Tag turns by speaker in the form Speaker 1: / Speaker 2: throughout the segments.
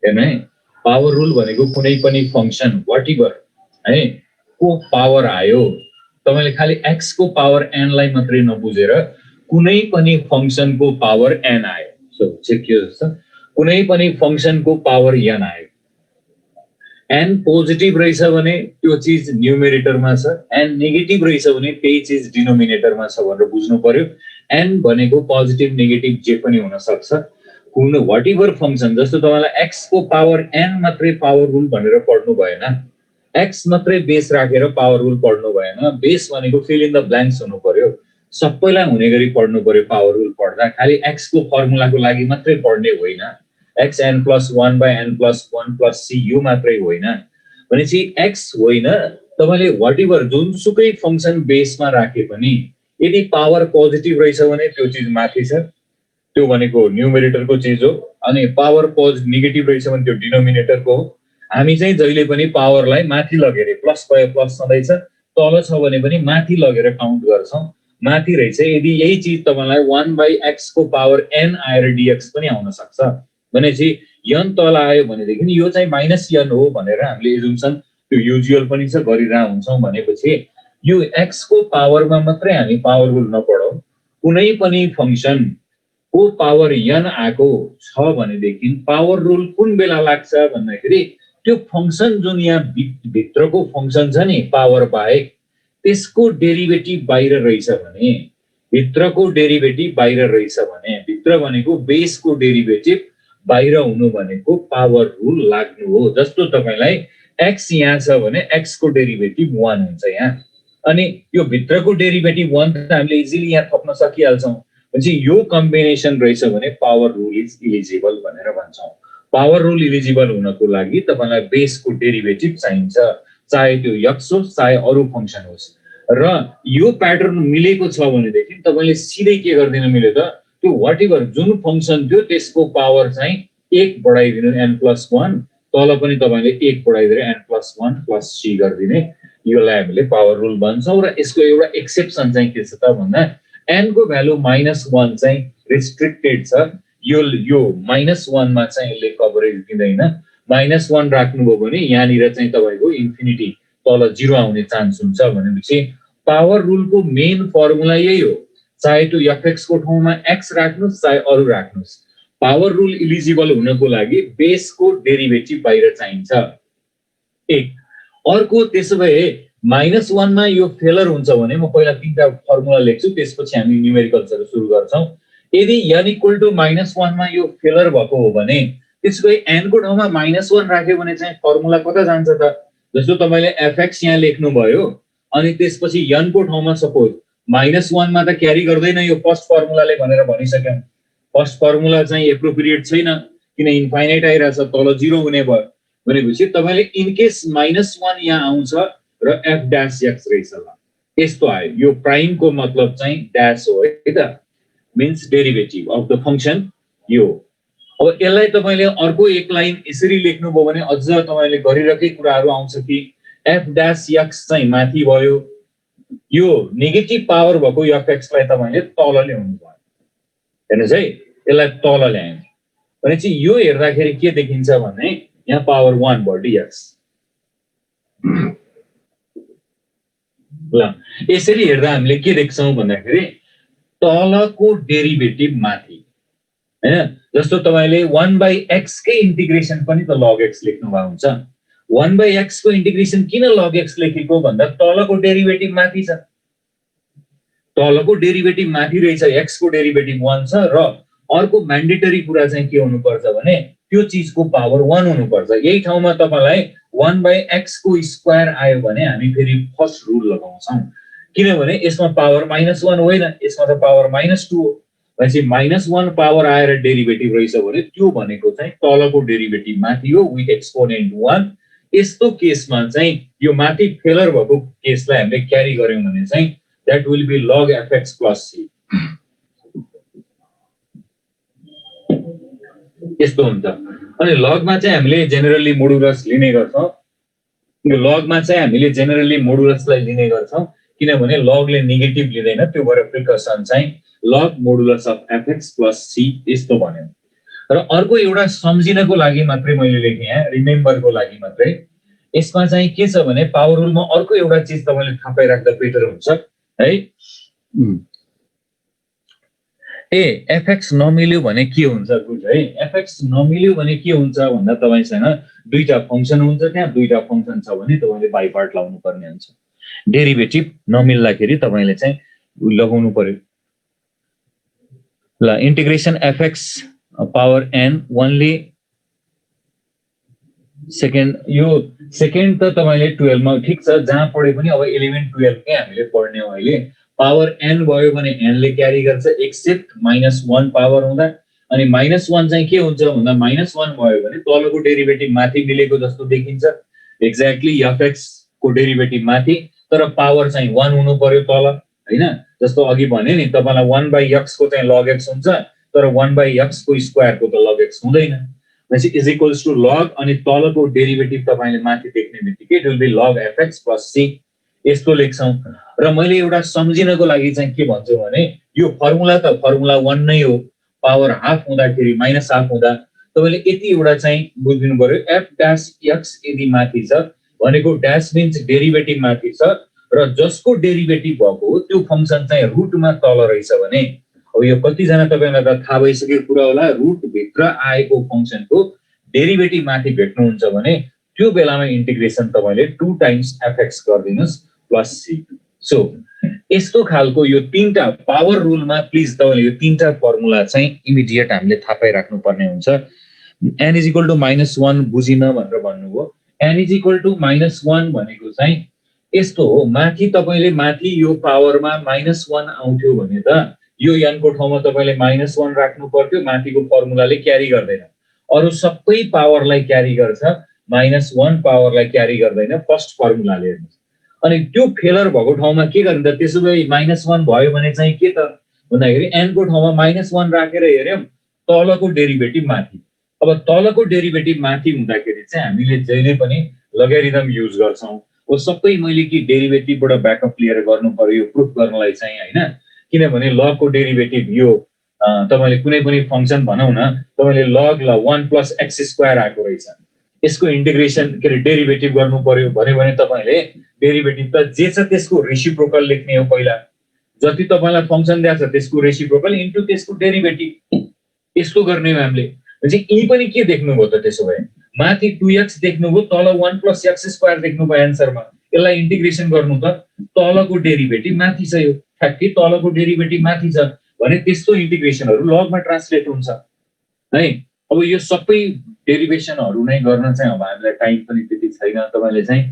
Speaker 1: हेर्नु है, power rule भनेको कुनै पनि फंक्सन व्हाटएभर है को पावर आयो, तपाईले खाली x को पावर n लाई मात्रै नबुझेर कुनै पनि फंक्सन को पावर n आयो, सो चेक के छ, कुनै पनि फंक्सन को पावर n आयो, n पोजिटिभ रहेछ भने त्यो चीज न्युमेरेटरमा छ, n नेगेटिभ रहेछ भने त्यही चीज डिनोमिनेटरमा छ भनेर बुझ्नु पर्यो। n भनेको पोजिटिभ नेगेटिभ जे पनि हुन सक्छ, कुन व्हाटएभर फंक्सन, जस्तो तपाईलाई x को पावर n मात्रै पावर रुल भनेर पढ्नु भएन, x मात्रै बेस राखेर पावर रुल पढ्नु भएन, बेस भनेको फिल इन द ब्ल्याङ्क्स हुनु पर्यो, सबैलाई हुने गरी पढ्नु पर्यो। पावर रुल पढ्दा खाली x को फर्मुलाको लागि मात्रै पढ्ने होइन, xn + 1 / n + 1 + c यो मात्रै होइन, भनेपछि x होइन, तपाईले व्हाटएभर जुनसुकै फंक्सन बेसमा राखे पनि यदि पावर पोजिटिभ रहेछ भने त्यो चीज माथि छ, त्यो भनेको न्युमेरेटरको चीज हो, अनि पावर नेगेटिभ रहेछ भने त्यो डिनोमिनेटरको हो। हामी चाहिँ जहिले पनि पावरलाई माथि लगेर प्लस भयो प्लस छँदैछ, तल छ भने पनि माथि लगेर काउन्ट गर्छौं, माथि रहेछ। यदि यही चीज तपाईलाई 1/x को पावर n आएर dx पनि आउन सक्छ भनेपछि n तल आयो भनेदेखि यो चाहिँ -n हो भनेर हामीले एजुम्सन त्यो युजुअल पनि छ गरिरा हुन्छौं। भनेपछि यो x को पावरमा मात्रै हामी पावर रुल नपढौं, कुनै पनि फंक्सन को पावर n आको छ भनेदेखि पावर रुल कुन बेला लाग्छ भन्दाखेरि त्यो फंक्सन जुन यहाँ भित्रको फंक्सन छ नि पावर बाहेक त्यसको डेरिभेटिभ बाहिर रहेछ भने, भित्रको डेरिभेटिभ बाहिर रहेछ भने, भित्र भनेको बेसको डेरिभेटिभ बाहिर हुनु भनेको पावर रुल लाग्नु हो। जस्तो तपाईलाई x यहाँ छ भने x को डेरिभेटिभ 1 हुन्छ यहाँ, अनि यो भित्रको डेरिभेटिभ 1 त हामीले इजिली यहाँ थप्न सकिहाल्छौं, भनेपछि यो कम्बिनेसन रहेछ भने पावर रुल इज इलिजिबल भनेर भन्छौं। पावर रुल इलिजिबल हुनको लागि तपाईलाई बेसको डेरिभेटिभ चाहिन्छ, चाहे त्यो x होस् चाहे अरु फंक्सन होस्, र यो प्याटर्न मिलेको छ भनेदेखि तपाईले सिधै के गर्दिन मिल्यो त, त्यो व्हाटएभर जुन फंक्सन थियो त्यसको पावर चाहिँ 1 बढाइदिनु n + 1, तल पनि तपाईले 1 बढाइदिएर n + 1 + c गर्दिने, योलाई हामीले पावर रुल भन्छौं। र यसको एउटा एक्सेप्सन चाहिँ के छ त भन्दा n को भ्यालु -1 चाहिँ रिस्ट्रिक्टेड छ, यो -1 मा चाहिँ यसले कभरेज दिँदैन, -1 राख्नुभयो भने यहाँनिर चाहिँ तपाईको इन्फिनिटी तल 0 आउने चान्स हुन्छ। भनेपछि पावर रुलको मेन फर्मुला यही हो, चाहे त्यो fx को ठाउँमा x राख्नुस् चाहे अरु राख्नुस्, पावर रुल इलिजिबल हुनको लागि बेसको डेरिभेटिभ बाहिर चाहिन्छ। एक अर्को, त्यसो भए -1 मा यो फेलर हुन्छ भने म पहिला तीनटा फर्मुला लेख्छु, त्यसपछि हामी न्युमेरिकल्सहरु सुरु गर्छौं। यदि n = -1 मा यो फेलर भएको हो भने त्यसैले n को ठाउँमा -1 राख्यो भने चाहिँ फर्मुला कता जान्छ त, जस्तो तपाईले fx यहाँ लेख्नु भयो अनि त्यसपछि n को ठाउँमा सपोज -1 मा त क्यारी गर्दैन यो फर्स्ट फर्मुलाले भनेर भनिसक्यौं, फर्स्ट फर्मुला चाहिँ एप्रोप्रिएट छैन किन इन्फाइनाइट आइराछ, तल 0 हुने भयो भनेपछि तपाईले इन केस -1 यहाँ आउँछ र f' रहेछ ल, यस्तो आयो, यो प्राइम को मतलब चाहिँ ड्याश हो है त, means derivative of the function यो। अब यसलाई तपाईले अर्को एक लाइन यसरी लेख्नुभयो भने अझ तपाईले गरिरहेकै कुराहरु आउँछ कि f' चाहिँ माथि भयो, यो नेगेटिभ पावर भएको fx लाई तपाईले तल ल्याउनु भयो, हेर्नुस् है, यसलाई तल ल्यायौं भनेपछि यो हेर्दाखेरि के देखिन्छ भने यहाँ पावर 1 भयो dx ल। यसरी हेर्दा हामीले के देख्छौं भन्दाखेरि तलको डेरिभेटिभ माथि हैन, जस्तो तपाईले 1/x कै इन्टिग्रेसन पनि त log x लेख्नु भएको हुन्छ, 1/x को इन्टिग्रेसन किन log x लेखेको भन्दा तलको डेरिभेटिभ माथि छ, तलको डेरिभेटिभ माथि रहेछ, x को डेरिभेटिभ 1 छ, र अर्को म्यान्डेटरी कुरा चाहिँ के हुनु पर्छ भने त्यो चीजको पावर 1 हुनु पर्छ। यही ठाउँमा तपाईलाई 1/x को स्क्वायर आयो भने हामी फेरि फर्स्ट रुल लगाउँछौं, किनभने यसमा पावर -1 होइन, यसमा त पावर -2 हो, भनेपछि -1 पावर आएर डेरिभेटिभ रहेछ भने त्यो भनेको चाहिँ तलको डेरिभेटिभ माथि हो विथ एक्सपोनेन्ट 1। यस्तो केसमा चाहिँ यो माथि फेलर भएको केसलाई हामीले क्यारी गर्यौं भने चाहिँ that will be log fx plus c, यस्तो हुन्छ। अनि लगमा चाहिँ हामीले जेनरली मोडुलस लिने गर्छौं, यो लगमा चाहिँ हामीले जेनरली मोडुलसलाई लिने गर्छौं किनभने लगले नेगेटिभ लिँदैन, त्यो भएर प्रिकसन चाहिँ log modulus of fx plus c यस्तो भन्यो। र अर्को एउटा सम्झिनको लागि मात्रै मैले लेखेँ यहाँ, रिमेम्बरको लागि मात्रै। यसमा चाहिँ के छ भने पावर रुलमा अर्को एउटा चिज तपाईले थाहा पाइराख्दा बेटर हुन्छ है। एफएक्स नमिल्यो भने के हुन्छ बुझ है। एफएक्स नमिल्यो भने के हुन्छ भन्दा तपाईसँग दुईटा फंक्सन हुन्छ, त्यहाँ दुईटा फंक्सन छ भने तपाईले बाइ पार्ट लाउनु पर्ने हुन्छ। डेरिभेटिभ नमिल्दाखेरि तपाईले चाहिँ लगाउनु पर्यो। ल integration F X power N only second, यो सेकेन्ड त तपाईले 12 मा ठीक छ, जहाँ पढे पनि अब 11 12 कै हामीले पढ्ने हो अहिले। पावर एन भयो भने एन ले क्यारी गर्छ एक्सेप्ट -1 पावर हुँदा, अनि -1 चाहिँ के हुन्छ भन्दा -1 भयो भने तलको डेरिभेटिभ माथि मिलेको जस्तो देखिन्छ। एक्ज्याक्टली एफएक्स को डेरिभेटिभ माथि, तर पावर चाहिँ 1 हुनु पर्यो तल हैन। जस्तो अघि भने नि तपाईलाई 1/x को चाहिँ log x हुन्छ, तर 1/x को स्क्वायर को त log x हुँदैन। भनेपछि इज इक्वल्स टु log अनि तलको डेरिभेटिभ तपाईले माथि देख्ने बित्तिकै it will be log fx + c, यस्तो लेख्छौं। र मैले एउटा सम्झिनको लागि चाहिँ के भन्छु भने यो फर्मुला त फर्मुला 1 नै हो। पावर हाफ हुँदाखेरि -हाफ हुँदा तपाईले यति एउटा चाहिँ बुझ्नु पर्यो, f dash x यदि माथि छ भनेको ड्याश मिन्स डेरिभेटिभ माथि छ, र जसको डेरिभेटिभ भएको हो त्यो फंक्सन चाहिँ रुटमा तल रहेछ भने, अब यो कतिजना तपाईलाई त थाहा भइसकेको कुरा होला, रुट भित्र आएको फंक्सनको डेरिभेटिभ माथि भेट्नुहुन्छ भने त्यो बेलामा इन्टिग्रेसन तपाईले 2 टाइम्स fx गर्दिनुस् प्लस c। सो यस्तो खालको यो तीनटा पावर रुलमा प्लिज तपाईले यो तीनटा फर्मुला चाहिँ इमिडिएट हामीले थाहा पाइराख्नु पर्ने हुन्छ। n = -1 बुझिन भनेर भन्नुभयो। n = -1 भनेको चाहिँ यस्तो हो, माथि तपाईले माथि यो पावरमा -1 आउँथ्यो भने त यो n को ठाउँमा तपाईले -1 राख्नु पर्थ्यो, माथिको फर्मुलाले क्यारी गर्दैन। अरु सबै पावरलाई क्यारी गर्छ, -1 पावरलाई क्यारी गर्दैन फर्स्ट फर्मुलाले। अनि त्यो फेलर भएको ठाउँमा के गर्ने त, त्यसो भए -1 भयो भने चाहिँ के त भन्दाखेरि n को ठाउँमा -1 राखेर हेर्यौं तलको डेरिभेटिभ माथि। अब तलको डेरिभेटिभ माथि हुँदाखेरि चाहिँ हामीले जहिले पनि लगारिदम युज गर्छौं। वो सबै मैले कि डेरिभेटिभबाट ब्याकअप लिएर गर्नु पर्यो यो प्रुफ गर्नलाई चाहिँ हैन, किनभने लग को डेरिभेटिभ यो तपाईले कुनै पनि फंक्सन भनौं न, तपाईले लग ल 1 + x² आएको रहेछ, यसको इन्टिग्रेसन के रे डेरिभेटिभ गर्नु पर्यो भने तपाईले डेरिभेटिभ त जे छ त्यसको रेसिप्रोकल लेख्ने हो पहिला। जति तपाईलाई फंक्सन दिएको छ त्यसको रेसिप्रोकल इन्टु त्यसको डेरिभेटिभ, यस्तो गर्ने हो हामीले। चाहिँ यी पनि के देख्नु भयो त, त्यसो भए माथि 2x देख्नुभयो, तल 1 + x² देख्नुभयो एन्सरमा। यसलाई इन्टिग्रेसन गर्नु त तलको डेरिभेटिभ माथि छ, यो ठ्याक्कै तलको डेरिभेटिभ माथि छ भने त्यस्तो इन्टिग्रेसनहरु लगमा ट्रान्सलेट हुन्छ है। अब यो सबै डेरिभेसनहरु नै गर्न चाहिँ अब हामीलाई टाइम पनि त्यति छैन। तपाईले चाहिँ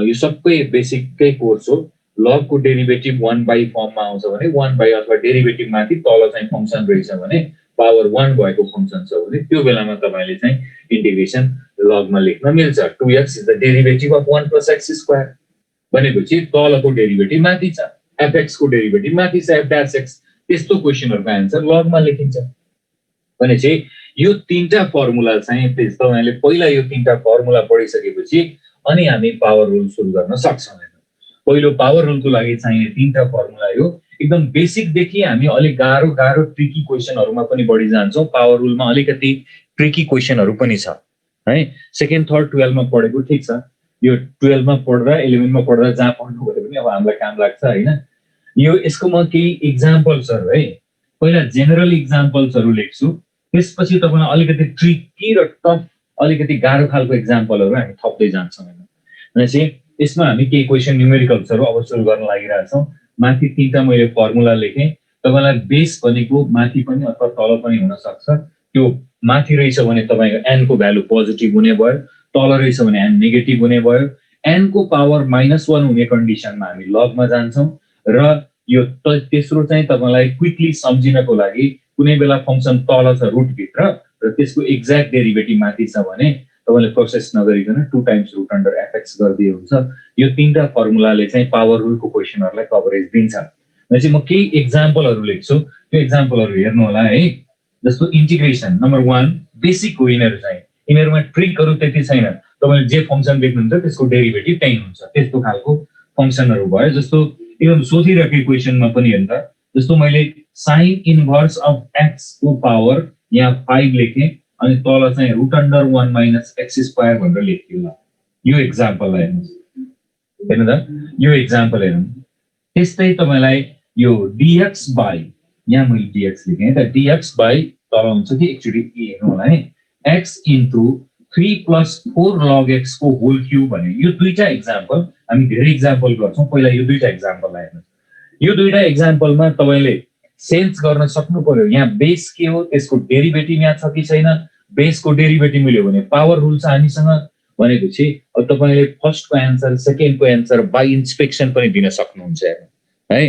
Speaker 1: यो सबै बेसिककै कोर्स हो। लग को डेरिभेटिभ 1 फर्ममा आउँछ भने 1 अथवा डेरिभेटिभ माथि तल चाहिँ फंक्सन रहेछ भने पावर 1 भएको फंक्सन छ भने त्यो बेलामा तपाईले चाहिँ इन्टिग्रेसन लगमा लेख्न मिल्छ। 2x is the derivative of 1 + x² भनेपछि तलको डेरिभेटिभ माथि छ, fx को डेरिभेटिभ माथि छ f dash x। त्यस्तो क्वेशनहरुको आन्सर लगमा लेखिन्छ। भनेपछि यो तीनटा फर्मुला चाहिँ प्लिज तपाईले पहिला यो तीनटा फर्मुला पढिसकेपछि अनि हामी पावर रुल सुरु गर्न सक्छौं। पहिलो पावर रुलको लागि चाहिने तीनटा फर्मुला यो एकदम बेसिक देखि हामी अलि गाह्रो गाह्रो ट्रिकी क्वेशनहरुमा पनि बढी जान्छौं। पावर रुलमा अलिकति ट्रिकी क्वेशनहरु पनि छ है। सेकेन्ड थर्ड 12 मा पढेको ठीक छ, यो 12 मा पढ्दा 11 मा पढ्दा जहाँ पढ्नु भए पनि अब हामीलाई काम लाग्छ हैन। यो यसको म केही एक्जाम्पल्सहरु है, पहिला जेनरल एक्जाम्पल्सहरु लेख्छु, त्यसपछि तपाईलाई अलिकति ट्रिकी र टफ अलिकति गाह्रो खालको एक्जाम्पलहरु हामी थप्दै जान्छौं हैन। भनेपछि यसमा हामी केही क्वेशन न्यूमेरिकल्सहरु अब सुरु गर्न लागिरहेछौं। माथि तीनटा मैले फर्मुला लेखे, तपाईलाई बेस भनेको माथि पनि अथवा तल पनि हुन सक्छ। त्यो माथि रहेछ भने तपाईको n को भ्यालु पोजिटिभ हुने भयो, तल रहेछ भने n नेगेटिभ हुने भयो। n को पावर -1 हुने कन्डिसनमा हामी लगमा जान्छौं र यो तेस्रो चाहिँ तपाईलाई क्विकली सम्झिनको लागि कुनै बेला फंक्सन तल छ रुट भित्र र त्यसको एक्ज्याक्ट डेरिभेटिभ माथि छ भने तपाईले प्रोसेस नगरिकन 2 टाइम्स रुट अन्डर fx गर्दिए हुन्छ। यो तीनटा फर्मुलाले चाहिँ पावर रुलको क्वेशनहरुलाई कभरेज दिन्छ। भनेपछि म केही एक्जाम्पलहरु लेख्छु, त्यो एक्जाम्पलहरु हेर्नु होला है। जस्तो इन्टिग्रेसन नम्बर 1 बेसिक हो यिनीहरु चाहिँ, यिनीहरुमा ट्रिकहरु त्यति छैन। तपाईले जे फंक्सन देख्नुहुन्छ त्यसको डेरिभेटिभ त्यही हुन्छ, त्यस्तो खालको फंक्सनहरु भयो। जस्तो एकदम सोधिरहेको क्वेशनमा पनि हेर्दा जस्तो मैले sin इन्भर्स अफ x को पावर यहाँ 5 लेखेँ अनि तल चाहिँ root under 1 minus x square भनेर लेखियो ल। यो एक्जाम्पल हेर्नु त, यो एक्जाम्पल हेर्नु। त्यस्तै तपाईलाई यो dx बाई, यहाँ मैले dx लेखेँ है त, dx बाई तल हुन्छ कि एकचोटि हेर्नु होला है, x इन्टु 3 प्लस 4 लग x को होल क्यूब भने। यो दुईटा एक्जाम्पल, हामी धेरै एक्जाम्पल गर्छौँ, पहिला यो दुईटा एक्जाम्पल हेर्नु। यो दुईटा एक्जाम्पलमा तपाईले सेन्स गर्न सक्नु पर्यो यहाँ बेस के हो, त्यसको डेरिभेटिभ यहाँ छ कि छैन। बेसको डेरिभेटिभ मिल्यो भने पावर रुल छ हामीसँग भनेपछि अब तपाईले फर्स्टको एन्सर, सेकेन्डको एन्सर बाई इन्स्पेक्सन पनि दिन सक्नुहुन्छ है,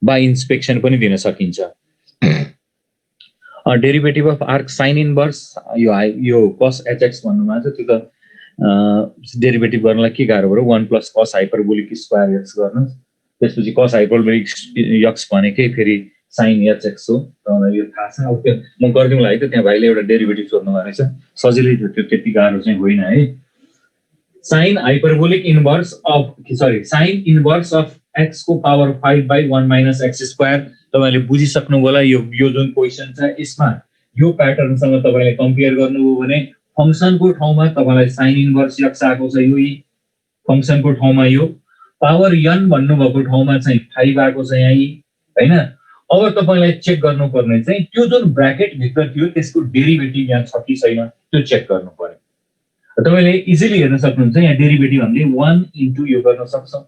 Speaker 1: बाई इन्स्पेक्सन पनि दिन सकिन्छ। Derivative of arc sine inverse, यो कस एचएक्स भन्नुभएको छ, त्यो त डेरिभेटिभ गर्नलाई के गाह्रो पर्यो, 1 plus cos hyperbolic square x गर्नु, त्यसपछि कस हाइपरबोलिक एक्स भनेकै फेरि साइन एचएक्स हो, तपाईँलाई यो थाहा छ। अब त्यो म गरिदिउँला है त, त्यहाँ भाइले एउटा डेरिभेटिभ सोध्नु भएको रहेछ, सजिलै थियो त्यो, त्यति गाह्रो चाहिँ होइन है। Sine hyperbolic inverse of, sorry sine inverse of x को power 5 by 1 minus x square तपाईले बुझिसक्नु होला। यो जुन क्वेसन छ यसमा यो प्याटर्नसँग तपाईले कम्पेयर गर्नुभयो भने फंक्सनको ठाउँमा तपाईलाई साइन इन्भर्स एक्स आएको छ, यो फंक्सनको ठाउँमा यो पावर n भन्नुभएको ठाउँमा चाहिँ 5 आएको छ यहाँ हैन। अब तपाईलाई चेक गर्नुपर्ने चाहिँ त्यो जुन ब्र्याकेट भित्र थियो त्यसको डेरिभेटिभ यहाँ छ कि छैन त्यो चेक गर्नु पर्यो। तपाईले इजिली हेर्न सक्नुहुन्छ, यहाँ डेरिभेटिभ हामीले 1 इन्टु यो गर्न सक्छौं।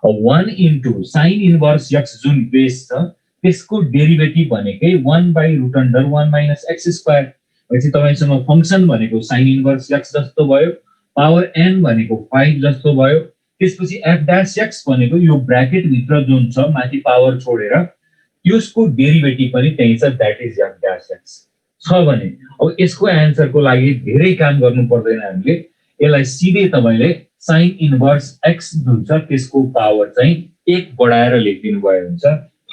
Speaker 1: 1 इन्टु साइन इन्भर्स एक्स जुन बेस छ त्यसको डेरिभेटिभ भनेकै 1 by root under 1 minus x square. भनेपछि तपाईसँग फंक्सन भनेको साइन इन्भर्स एक्स जस्तो भयो, पावर n भनेको 5 जस्तो भयो, त्यसपछि f डैश x भनेको यो ब्र्याकेट भित्र जुन छ माथि पावर छोडेर त्यसको डेरिभेटिभ पनि त्यही छ, that is f dash x छ भने अब यसको एन्सरको लागि धेरै काम गर्नु पर्दैन, हामीले यसलाई सिधै तपाईले साइन इन्भर्स x जुन छ त्यसको पावर चाहिँ 1 बढाएर लेखिदिनु भयो हुन्छ।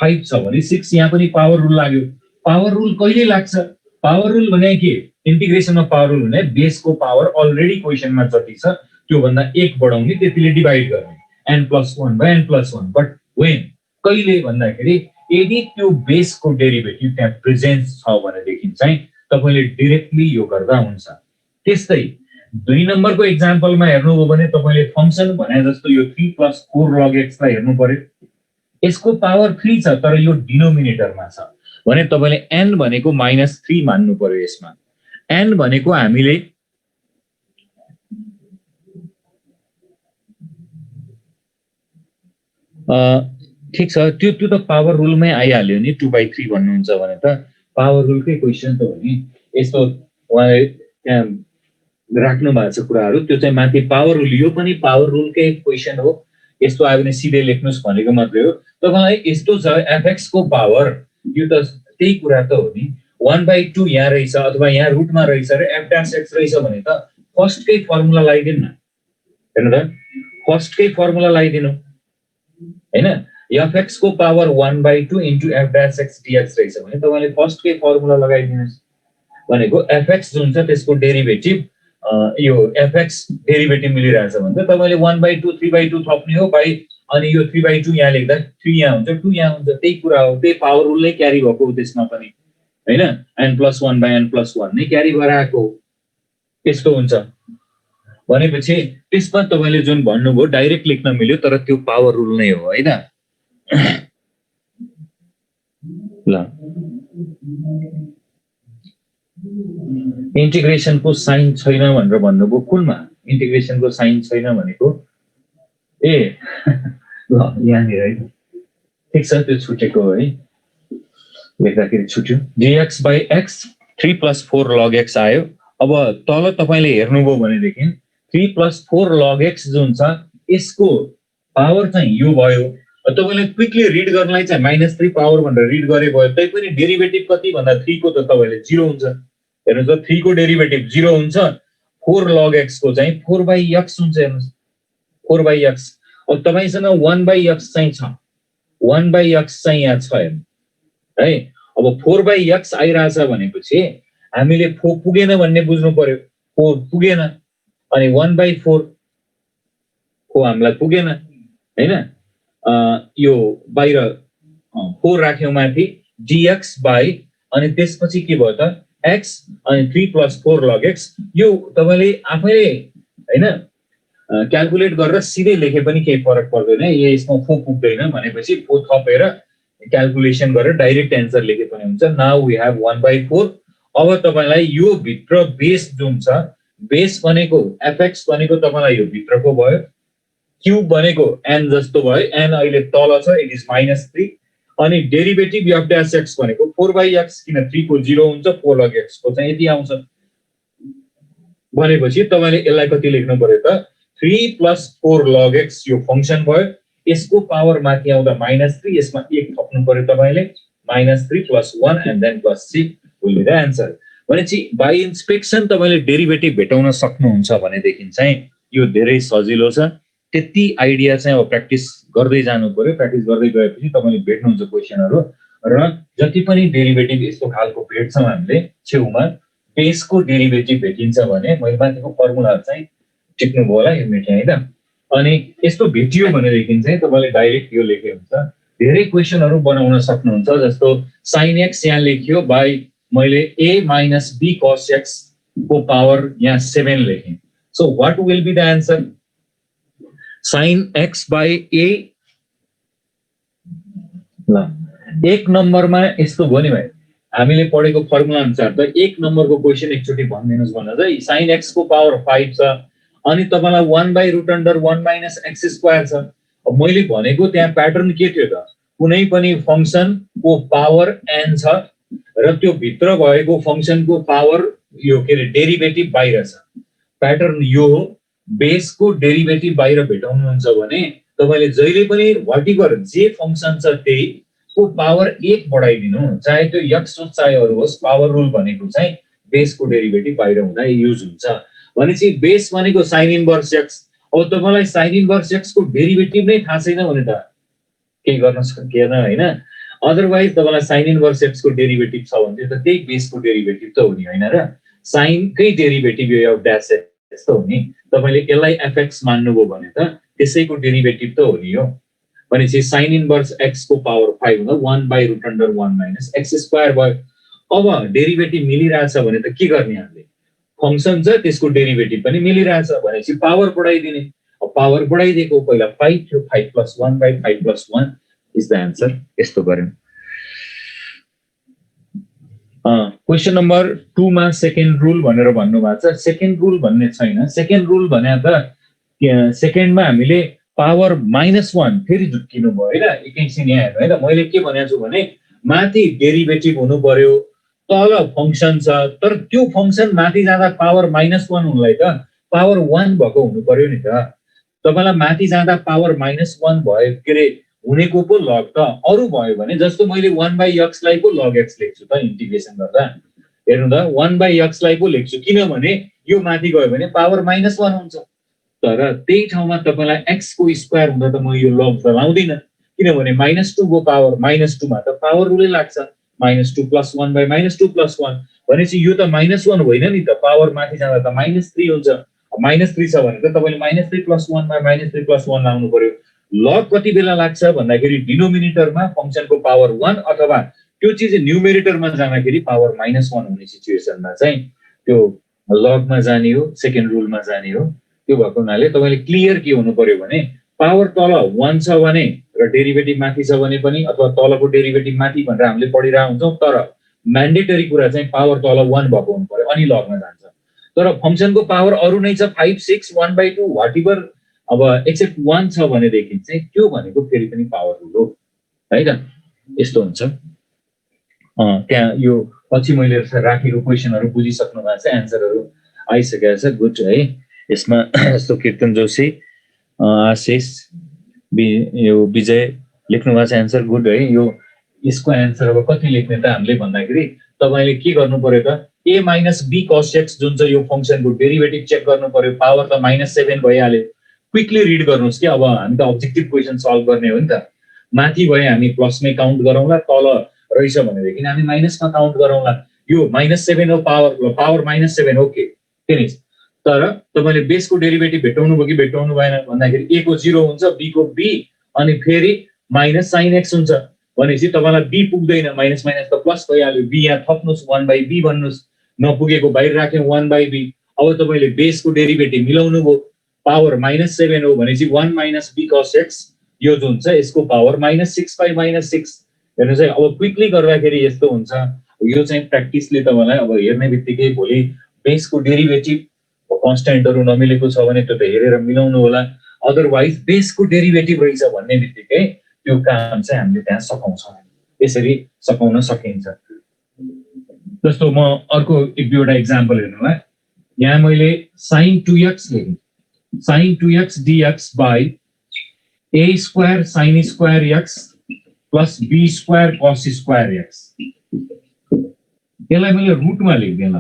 Speaker 1: 5 छ भने 6, यहाँ पनि पावर रुल लाग्यो। पावर रुल कहिले लाग्छ, पावर रुल भने के, इन्टिग्रेसन अफ पावर रुल भने बेसको पावर अलरेडी क्वेशनमा जति छ त्यो भन्दा 1 बढाउने, त्यतिले डिवाइड गर्ने n+1 by n+1। But when, कहिले भन्दाखेरि यदि त्यो बेसको डेरिभेटिभ त्यहाँ प्रेजेन्ट छ भनेदेखि चाहिँ तपाईले डाइरेक्टली यो गर्दा हुन्छ। त्यस्तै 2 नम्बरको एक्जाम्पलमा हेर्नुभयो भने तपाईले फंक्सन भने जस्तो यो 3 + 4 log x लाई हेर्नु पर्यो। यसको पावर 3 छ तर यो डिनोमिनेटरमा छ भने तपाईले n भनेको -3 मान्नु पर्यो। यसमा n भनेको हामीले ठीक छ, त्यो त पावर रुलमै आइहाल्यो नि, 2/3 भन्नुहुन्छ भने त पावर रुलकै क्वेशन त हो नि। यस्तो उहाँले त्यहाँ राख्नु भएको छ कुराहरू, त्यो चाहिँ माथि पावर रुल, यो पनि पावर रुलकै क्वेशन हो। यस्तो आयो भने सिधै लेख्नुस् भनेको मात्रै हो। तपाईलाई यस्तो छ fx को पावर, यो त त्यही कुरा त हो नि, 1/2 यहाँ रहेछ अथवा यहाँ रुटमा रहेछ र f डैश x रहेछ भने त फर्स्टकै फर्मुला लगाइदिनु न, हेर्नु त, फर्स्टकै फर्मुला लगाइदिनु हैन। fx को power 1/2 into f dash x dx रहेछ भने तपाईले फर्स्टकै फर्मुला लगाइदिनुस् भनेको fx जुन छ त्यसको डेरिभेटिभ, यो fx डेरिभेटिभ मिलिरहेछ भने त तपाईले 1/2 3/2 थप्ने हो बाइ, अनि यो 3/2 यहाँ लेख्दा 3 यहाँ हुन्छ 2 यहाँ हुन्छ, त्यही कुरा हो। त्यही पावर रुलले क्यारी भएको हो त्यसमा पनि हैन, n+1 बाइ n+1 नै क्यारी भएर आएको हो। त्यस्तो हुन्छ भनेपछि त्यसमा तपाईले जुन भन्नुभयो डाइरेक्ट लेख्न मिल्यो, तर त्यो पावर रुल नै हो हैन। ल, इन्टिग्रेसनको साइन छैन भनेर भन्नुभयो, कुनमा इन्टिग्रेसनको साइन छैन भनेको ए ल यहाँनिर है, ठिक छ, त्यो छुटेको है, लेख्दाखेरि छुट्यो। dx by x 3 + 4 log x आयो। अब तल तपाईले हेर्नुभयो भनेदेखि 3 + 4 log x जुन छ यसको पावर चाहिँ यो भयो। तपाईले क्विकली रिड गर्नलाई चाहिँ -3 पावर भनेर रिड गरे भयो, तै पनि डेरिभेटिभ कति भन्दा 3 को त तपाईले 0 हुन्छ। हेर्नुस् त, 3 को डेरिभेटिभ 0 हुन्छ, 4 log x को चाहिँ 4/x हुन्छ। हेर्नुस् 4/x। अब तपाईसँग 1/x चाहिँ छ, 1/x चाहिँ यहाँ छ हेर्नु है। अब 4/x आइराछ भनेपछि हामीले 4 पुगेन भन्ने बुझ्नु पर्यो, 4 पुगेन, अनि 1/4 को हामीलाई पुगेन हैन। यो बाहिर 4 राख्यौं माथि, dx बाई, अनि त्यसपछि के भयो त एक्स अनि 3 + 4 log x। यो तपाईले आफैले हैन क्याल्कुलेट गरेर सिधै लेखे पनि केही फरक पर्दैन। यसमा फो पुग्दैन भनेपछि फो थपेर क्याल्कुलेसन गरेर डाइरेक्ट एन्सर लेखे पनि हुन्छ। Now we have 1/4। अब तपाईलाई यो भित्र बेस जुन छ, बेस भनेको fx भनेको तपाईलाई यो भित्रको भयो, क्यूब भनेको n जस्तो भयो, n अहिले तल छ, इट इज -3 अनि डेरिभेटिभ f dash x भनेको 4/x किन 3 को 0 हुन्छ, 4 log x को चाहिँ यति आउँछ भनेपछि तपाईले यसलाई कति लेख्नु पर्यो त 3 + 4 log x यो फंक्शन भयो, यसको पावर माथि आउँदा -3, यसमा 1 थप्नु पर्यो तपाईले, -3 + 1 and then +3 will be the answer। भनेपछि बाइ इन्स्पेक्सन तपाईले डेरिभेटिभ भेटाउन सक्नुहुन्छ भनेदेखि चाहिँ यो धेरै सजिलो छ। त्यति आइडिया चाहिँ अब प्र्याक्टिस गर्दै जानु पर्यो। प्र्याक्टिस गर्दै गएपछि तपाईले भेट्नुहुन्छ क्वेशनहरु र जति पनि डेरिभेटिभ यस्तो खालको भेट्छौं हामीले छेउमा बेसको डेरिभेटिभ भेटिन्छ भने मैले माथिको फर्मुलाहरु चाहिँ टिप्नु भयो होला, यो मेटे हैन। अनि यस्तो भेटियो भनेदेखि चाहिँ तपाईले डाइरेक्ट यो लेखे हुन्छ। धेरै क्वेशनहरु बनाउन सक्नुहुन्छ, जस्तो sin x यहाँ लेखियो बाइ मैले a - b cos x को पावर यहाँ 7 लेखेँ। So what will be the answer? sin x by a। ल एक नम्बरमा यस्तो भयो नि भाइ, हामीले पढेको फर्मुला अनुसार त एक नम्बरको क्वेशन एकचोटी भनिदिनुस् भन्दा चाहिँ sin x को पावर 5 छ अनि तपाईलाई 1/√1 - x² छ। अब मैले भनेको त्यहाँ प्याटर्न के थियो त, कुनै पनि फंक्शन को पावर n छ र त्यो भित्र भएको फंक्शन को पावर यो के रे डेरिभेटिभ बाहिर छ। प्याटर्न यो हो, बेसको डेरिभेटिभ बाहिर भेटाउनुहुन्छ भने तपाईले जहिले पनि व्हाटएभर जे फंक्शन छ त्यही को पावर 1 बढाइदिनु, चाहे त्यो x होस् चाहे अरु होस्। पावर रुल भनेको चाहिँ बेसको डेरिभेटिभ बाहिर हुँदा युज हुन्छ। भनेपछि बेस भनेको sin इन्भर्स x। अब तपाईलाई sin इन्भर्स x को डेरिभेटिभ नै थाहा छैन भने त के गर्न सकिएन हैन। अदरवाइज तपाईलाई sin इन्भर्स x को डेरिभेटिभ छ भने त त्यही बेसको डेरिभेटिभ त हो नि हैन र। sin कै डेरिभेटिभ यो f dash x त हो नि। तपाईले यसलाई fx मान्नुभयो भने त त्यसैको डेरिभेटिभ त हो नि यो। भनेपछि sin इन्भर्स x को पावर 5 हुँदा 1/√1 - x² भयो। अब डेरिभेटिभ मिलिरहेछ भने त के गर्ने हामीले, फंक्शन छ त्यसको डेरिभेटिभ पनि मिलिरहेछ भनेपछि पावर बढाइदिने। अब पावर बढाइदिएको पहिला 5 थियो, 5 + 1/5 + 1 इज द आन्सर। यस्तो गर्यौं। क्वेशन नम्बर 2 मा सेकेन्ड रुल भनेर भन्नु भएको छ। सेकेन्ड रुल भन्ने छैन। सेकेन्ड रुल भने त सेकेन्डमा हामीले पावर -1 फेरि झुक्किनु भयो हैन। एकैछिन यहाँ हेर्नु हैन, मैले के भनेको छु भने माथि डेरिभेटिभ हुनु पर्यो, तल फंक्शन छ, तर त्यो फंक्शन माथि जाँदा पावर -1 हुनलाई त पावर 1 भएको हुनु पर्यो नि त। तपाईलाई माथि जाँदा पावर -1 भयो के रे हुनेको पो लग त अरु भयो भने, जस्तो मैले 1/x लाई पो log x लेख्छु त इन्टिग्रेसन गर्दा। हेर्नु त 1/x लाई पो लेख्छु किनभने यो माथि गयो भने पावर -1 हुन्छ। तर त्यही ठाउँमा तपाईलाई x को स्क्वायर हुँदा त म यो लग त लाउँदिन, किनभने -2 को पावर -2 मा त पावर रुलै लाग्छ। -2 + 1/-2 + 1 भनेपछि यो त -1 होइन नि त, पावर माथि जाँदा त -3 हुन्छ। -3 छ भने त तपाईले -3 + 1/-3 + 1 लाउनु पर्यो। लग कति बेला लाग्छ भन्दाखेरि डिनोमिनेटरमा फंक्शनको पावर 1 अथवा त्यो चीज न्युमेरेटरमा जाँदाखेरि पावर -1 हुने सिचुएसनमा चाहिँ त्यो लगमा जाने हो, सेकेन्ड रुलमा जाने हो। त्यो भएको हुनाले तपाईले क्लियर के हुनु पर्यो भने पावर तल 1 छ भने र डेरिभेटिभ माथि छ भने पनि, अथवा तलको डेरिभेटिभ माथि भनेर हामीले पढिरा हुन्छौं, तर म्यान्डेटरी कुरा चाहिँ पावर तल 1 भएको हुनु पर्यो अनि लगमा जान्छ। तर फंक्शनको पावर अरु नै छ 5 6 1/2 व्हाटएभर, अब एक्सेप्ट 1 छ भनेदेखि चाहिँ त्यो भनेको फेरि पनि पावर रुल हो है त। यस्तो हुन्छ। त्यहाँ यो पछि मैले राखेको क्वेशनहरु बुझिसक्नु भएको छ, एन्सरहरु आइसकेको छ। गुड है। यसमा यस्तो कीर्तन जोशी, आशिष, यो विजय लेख्नु भएको छ एन्सर। गुड है। यो यसको एन्सर अब कति लेख्ने त हामीले भन्दाखेरि तपाईले के गर्नु पर्यो त, a - b cos x जुन चाहिँ यो फंक्शनको डेरिभेटिभ चेक गर्नु पर्यो। पावर त -7 भइहाल्यो। क्विकली रिड गर्नुस् के, अब हामी त अब्जेक्टिभ क्वेशन सल्भ गर्ने हो नि त। माथि भए हामी प्लसमै काउन्ट गरौँला, तल रहेछ भनेदेखि हामी माइनसमा काउन्ट गरौँला। यो -7 हो पावर, पावर -7 ओके फिनिश। तर तपाईले बेसको डेरिभेटिभ भेटाउनु भयो कि भेटाउनु भएन भन्दाखेरि a को 0 हुन्छ, b को b अनि फेरि -sin x हुन्छ भनेपछि तपाईलाई b पुग्दैन, माइनस माइनस त प्लस भइहाल्यो। b यहाँ थप्नुस् 1/b भन्नुस् नपुगेको बाहिर राख्यौँ 1/b। अब तपाईँले बेसको डेरिभेटिभ मिलाउनु भयो, पावर -7 हो भनेपछि 1 - b cos x, यो जुन छ यसको पावर -6/-6। हेर्नुहोस् है, अब क्विकली गर्दाखेरि यस्तो हुन्छ। यो चाहिँ प्र्याक्टिसले तपाईँलाई अब हेर्ने बित्तिकै भोलि बेसको डेरिभेटिभ कन्स्ट्यान्टहरू नमिलेको छ भने त्यो त हेरेर मिलाउनु होला, अदरवाइज बेसको डेरिभेटिभ रहेछ भन्ने बित्तिकै त्यो काम चाहिँ हामीले त्यहाँ सकाउँछौँ। यसरी सकाउन सकिन्छ। जस्तो म अर्को एक दुईवटा इक्जाम्पल हेर्नु है। यहाँ मैले sin 2x लेखेँ, sin 2x dx by a² sin² x plus b² cos² x। यसलाई मैले रुटमा लेख्दैन।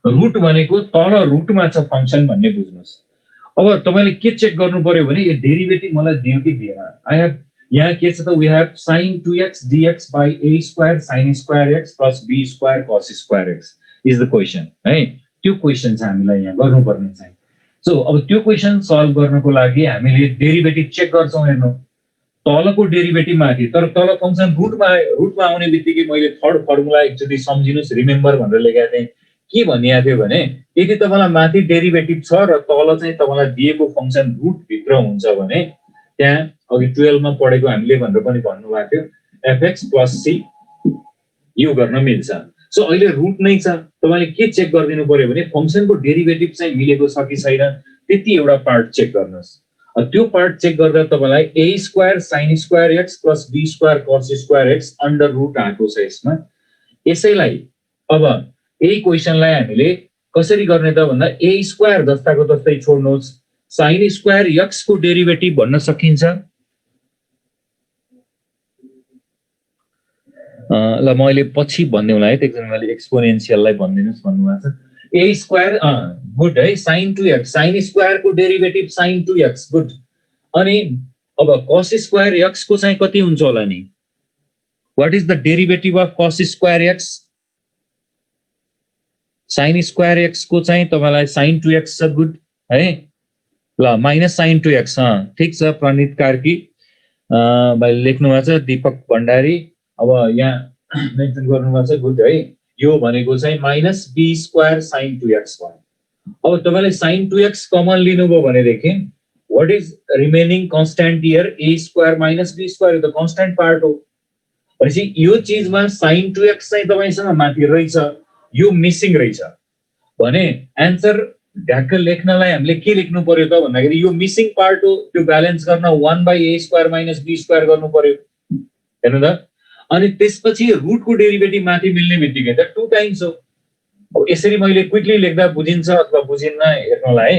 Speaker 1: रुट भनेको तल रुटमा छ फंक्सन भन्ने बुझ्नुहोस्। अब तपाईले के चेक गर्नु पर्यो भने यो डेरिभेटिभ मलाई दियो कि दिएन। आई हैव यहाँ के छ त, we have sin 2x dx by a² sin² x plus b² cos² x is the question है। त्यो क्वेशन चाहिँ हामीलाई यहाँ गर्नुपर्ने चाहिँ। सो अब त्यो क्वेशन सल्भ गर्नको लागि हामीले डेरिभेटिभ चेक गर्छौँ। हेर्नु तलको डेरिभेटिभ माथि, तर तल फंक्सन रुटमा आउने बित्तिकै मैले थर्ड फर्मुला एकचोटि सम्झिनुस्, रिमेम्बर भनेर लेखेको थिएँ। के भनिएको थियो भने यदि तपाईलाई माथि डेरिभेटिभ छ र तल चाहिँ तपाईलाई दिएको फंक्सन रुट भित्र हुन्छ भने त्यहाँ अघि 12 मा पढेको हामीले भनेर पनि भन्नुभएको थियो fx + c यो गर्न मिल्छ। सो अहिले रुट नै छ, तपाईले के चेक गरिदिनु पर्यो भने फंक्सनको डेरिभेटिभ चाहिँ मिलेको छ कि छैन, त्यति एउटा पार्ट चेक गर्नुस्। त्यो पार्ट चेक गर्दा तपाईलाई a² sin² x plus b² cos² x under root आएको छ यसमा। यसैलाई अब यही क्वेशनलाई हामीले कसरी गर्ने त भन्दा a² जस्ताको जस्तै छोड्नुहोस्, sin² x को डेरिभेटिभ भन्न सकिन्छ। ल मैले पछि भन्ने होला है, त्यसैले मैले एक्सपोनेन्शियललाई भन्दिनुस् भन्नुभएको छ। a² गुड है, sin 2x sin² को डेरिभेटिभ sin 2x गुड। अनि अब cos² x को चाहिँ कति हुन्छ होला नि? What is the derivative of cos² x? sin² x को चाहिँ तपाईलाई sin 2x छ गुड है। ल माइनस sin 2x ठीक छ। प्रणित कार्की भाइले लेख्नु भएको छ, दीपक भण्डारी अब यहाँ मेन्सन गर्नु भएको छ गुड है। यो भनेको चाहिँ -b² sin 2x भयो। अब तपाईले sin 2x कमन लिनुभयो भनेदेखि what is remaining constant here? a² - b², the constant part हो। भनेपछि यो चीजमा sin 2x चाहिँ तपाईसँग माथि रहेछ, यो मिसिङ रहेछ भने आन्सर ढ्याक्क लेख्नलाई हामीले के लेख्नु पर्यो त भन्दाखेरि यो मिसिङ पार्ट हो, त्यो ब्यालेन्स गर्न 1/a² - b² गर्नु पर्यो। हेर्नु त, अनि त्यसपछि रुटको डेरिभेटिभ माथि मिल्ने बित्तिकै त 2 टाइम्स हो। अब यसरी मैले क्विकली लेख्दा बुझिन्छ अथवा बुझिन्न हेर्नलाई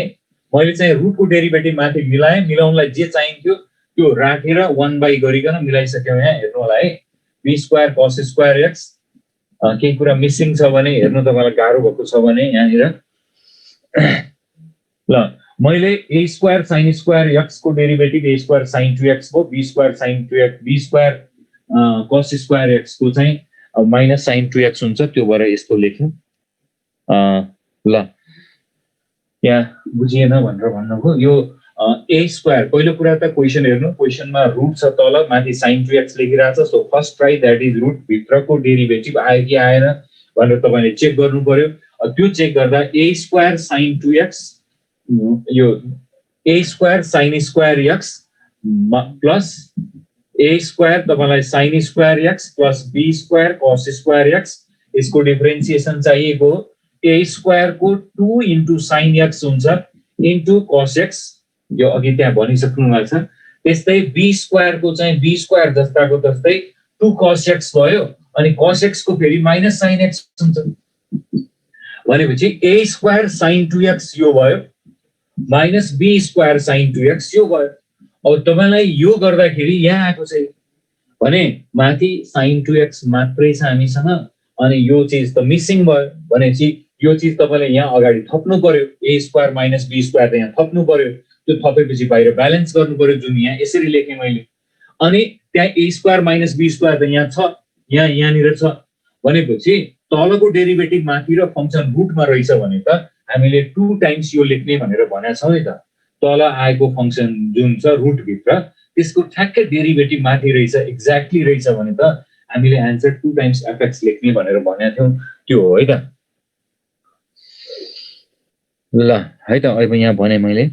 Speaker 1: मैले चाहिँ रुटको डेरिभेटिभ माथि मिलाएँ, मिलाउनलाई जे चाहिन्थ्यो त्यो राखेर 1/ गरिकन मिलाइसक्यौ। यहाँ हेर्नु होला है, b² cos² x केही कुरा मिसिङ छ भने हेर्नु तपाईलाई गाह्रो भएको छ भने यहाँनिर ल मैले a² sin² x को डेरिभेटिभ a² sin 2x हो, b² sin 2x b² cos² x को चाहिँ माइनस sin 2x हुन्छ, त्यो भएर यस्तो लेख्यौं। ल यहाँ बुझिएन भनेर भन्नुभयो। यो a² पहिलो कुरा त क्वेशन हेर्नु, क्वेशनमा रुट छ तल, माथि sin 2x लेखिरहेछ। So first try that is root भित्रको डेरिभेटिभ आयो कि आएन भनेर तपाईले चेक गर्नु पर्यो। त्यो चेक गर्दा a² sin 2x यो a² sin² x plus a² तपाईलाई sin² x plus b² cos² x यसको डिफरेन्सिएसन चाहिएको a² को 2 into sin x हुन्छ into cos x, यो अघि त्यहाँ भनिसक्नु भएको छ। त्यस्तै b² को चाहिँ b² जस्ताको जस्तै 2 cos x भयो, अनि cos x को फेरि माइनस sin x हुन्छ। भनेपछि a² sin 2x यो भयो माइनस b² sin 2x यो भयो। अब तपाईलाई यो गर्दाखेरि यहाँ आएको छ भने माथि sin 2x मात्रै छ हामीसँग, अनि यो चीज त मिसिङ भयो भनेपछि यो चीज तपाईले यहाँ अगाडि थप्नु पर्यो, a² माइनस b² त यहाँ थप्नु पर्यो। त्यो थपेपछि बाहिर ब्यालेन्स गर्नु पर्यो, जुन यहाँ यसरी लेखेँ मैले। अनि त्यहाँ a² माइनस b² त यहाँ छ, यहाँनिर छ भनेपछि तलको डेरिभेटिभ माथि र फंक्सन रुटमा रहेछ भने त हामीले 2 टाइम्स यो लेख्ने भनेर भनेका छौं नि त। तल आएको फंक्सन जुन छ रुट भित्र त्यसको ठ्याक्कै डेरिभेटिभ माथि रहेछ, एक्ज्याक्टली रहेछ भने त हामीले एन्सर 2 टाइम्स एफएक्स लेख्ने भनेर भनेको थियौँ त्यो हो है त ल है त अब यहाँ भने मैले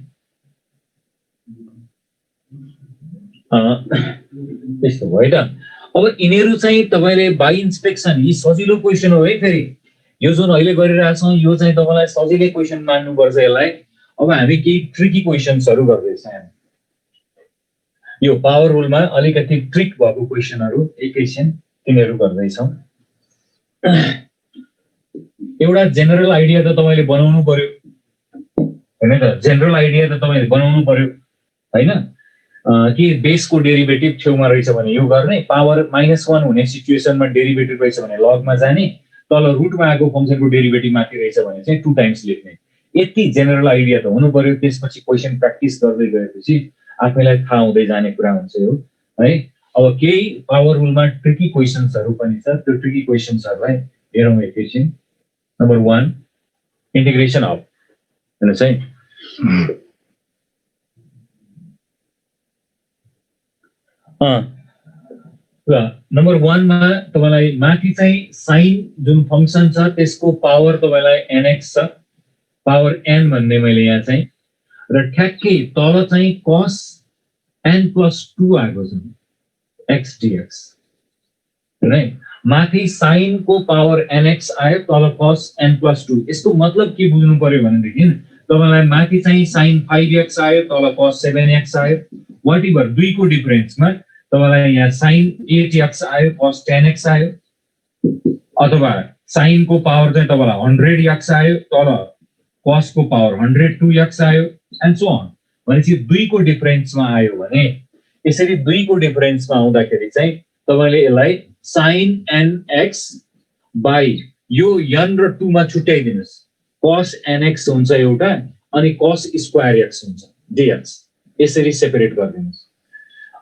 Speaker 1: त्यस्तो हो है त अब यिनीहरू चाहिँ तपाईले बाई इन्स्पेक्सन यी सजिलो क्वेसन हो है फेरि यो जुन अहिले गरिरहेछौँ यो चाहिँ तपाईलाई सजिलै क्वेसन मान्नुपर्छ यसलाई अब हामी केही ट्रिकी क्वेसन्सहरू गर्दैछौँ यो पावर रुलमा अलिकति ट्रिक भएको क्वेसनहरू एकैछिन तिनीहरू गर्दैछौँ एउटा जेनरल आइडिया त तपाईले बनाउनु पर्यो हैन त जेनरल आइडिया त तपाईले बनाउनु पर्यो हैन कि बेसको डेरिभेटिभ छेउमा रहेछ भने यो गर्ने पावर -1 हुने सिचुएसनमा डेरिभेटिभ रहेछ भने लगमा जाने तल रुटमा आएको फंक्सनको डेरिभेटिभ माथि रहेछ भने चाहिँ 2 टाइम्स लेख्ने यति जेनरल आइडिया त हुनु पर्यो त्यसपछि क्वेसन प्र्याक्टिस गर्दै गएपछि आफैलाई थाहा हुँदै जाने कुरा हुन्छ यो है अब केही पावर रुलमा ट्रिकी क्वेसन्सहरू पनि छ त्यो ट्रिकी क्वेसन्सहरूलाई हेरौँ एकैछिन नम्बर 1 इन्टिग्रेसन अफ हेर्नुहोस् है ल नम्बर 1 मा तपाईलाई माथि चाहिँ साइन जुन फंक्सन छ त्यसको पावर तपाईलाई nx छ पावर n भन्ने मैले यहाँ चाहिँ र ठ्याक्कै तल चाहिँ cos n+2 आएको छ x dx है माथि sin को पावर nx आयो तल cos n+2 यसको मतलब के बुझ्नु पर्यो भनेदेखि तपाईलाई माथि चाहिँ sin 5x आयो तल cos 7x आयो व्हाटएभर दुईको डिफरेन्समा तपाईलाई यहाँ sin 8x आयो cos 10x आयो अथवा sin को पावर चाहिँ तपाईलाई 100x आयो तल cos को पावर 102x आयो एन्ड सो अन भनेपछि दुईको डिफरेन्समा आयो भने यसरी दुईको डिफरेन्समा आउँदाखेरि चाहिँ तपाईले यसलाई sin nx बाइ यो n र 2 मा छुट्याइदिनुस् cos nx हुन्छ एउटा अनि cos स्क्वायर x हुन्छ dx यसरी सेपरेट गरिदिनुस्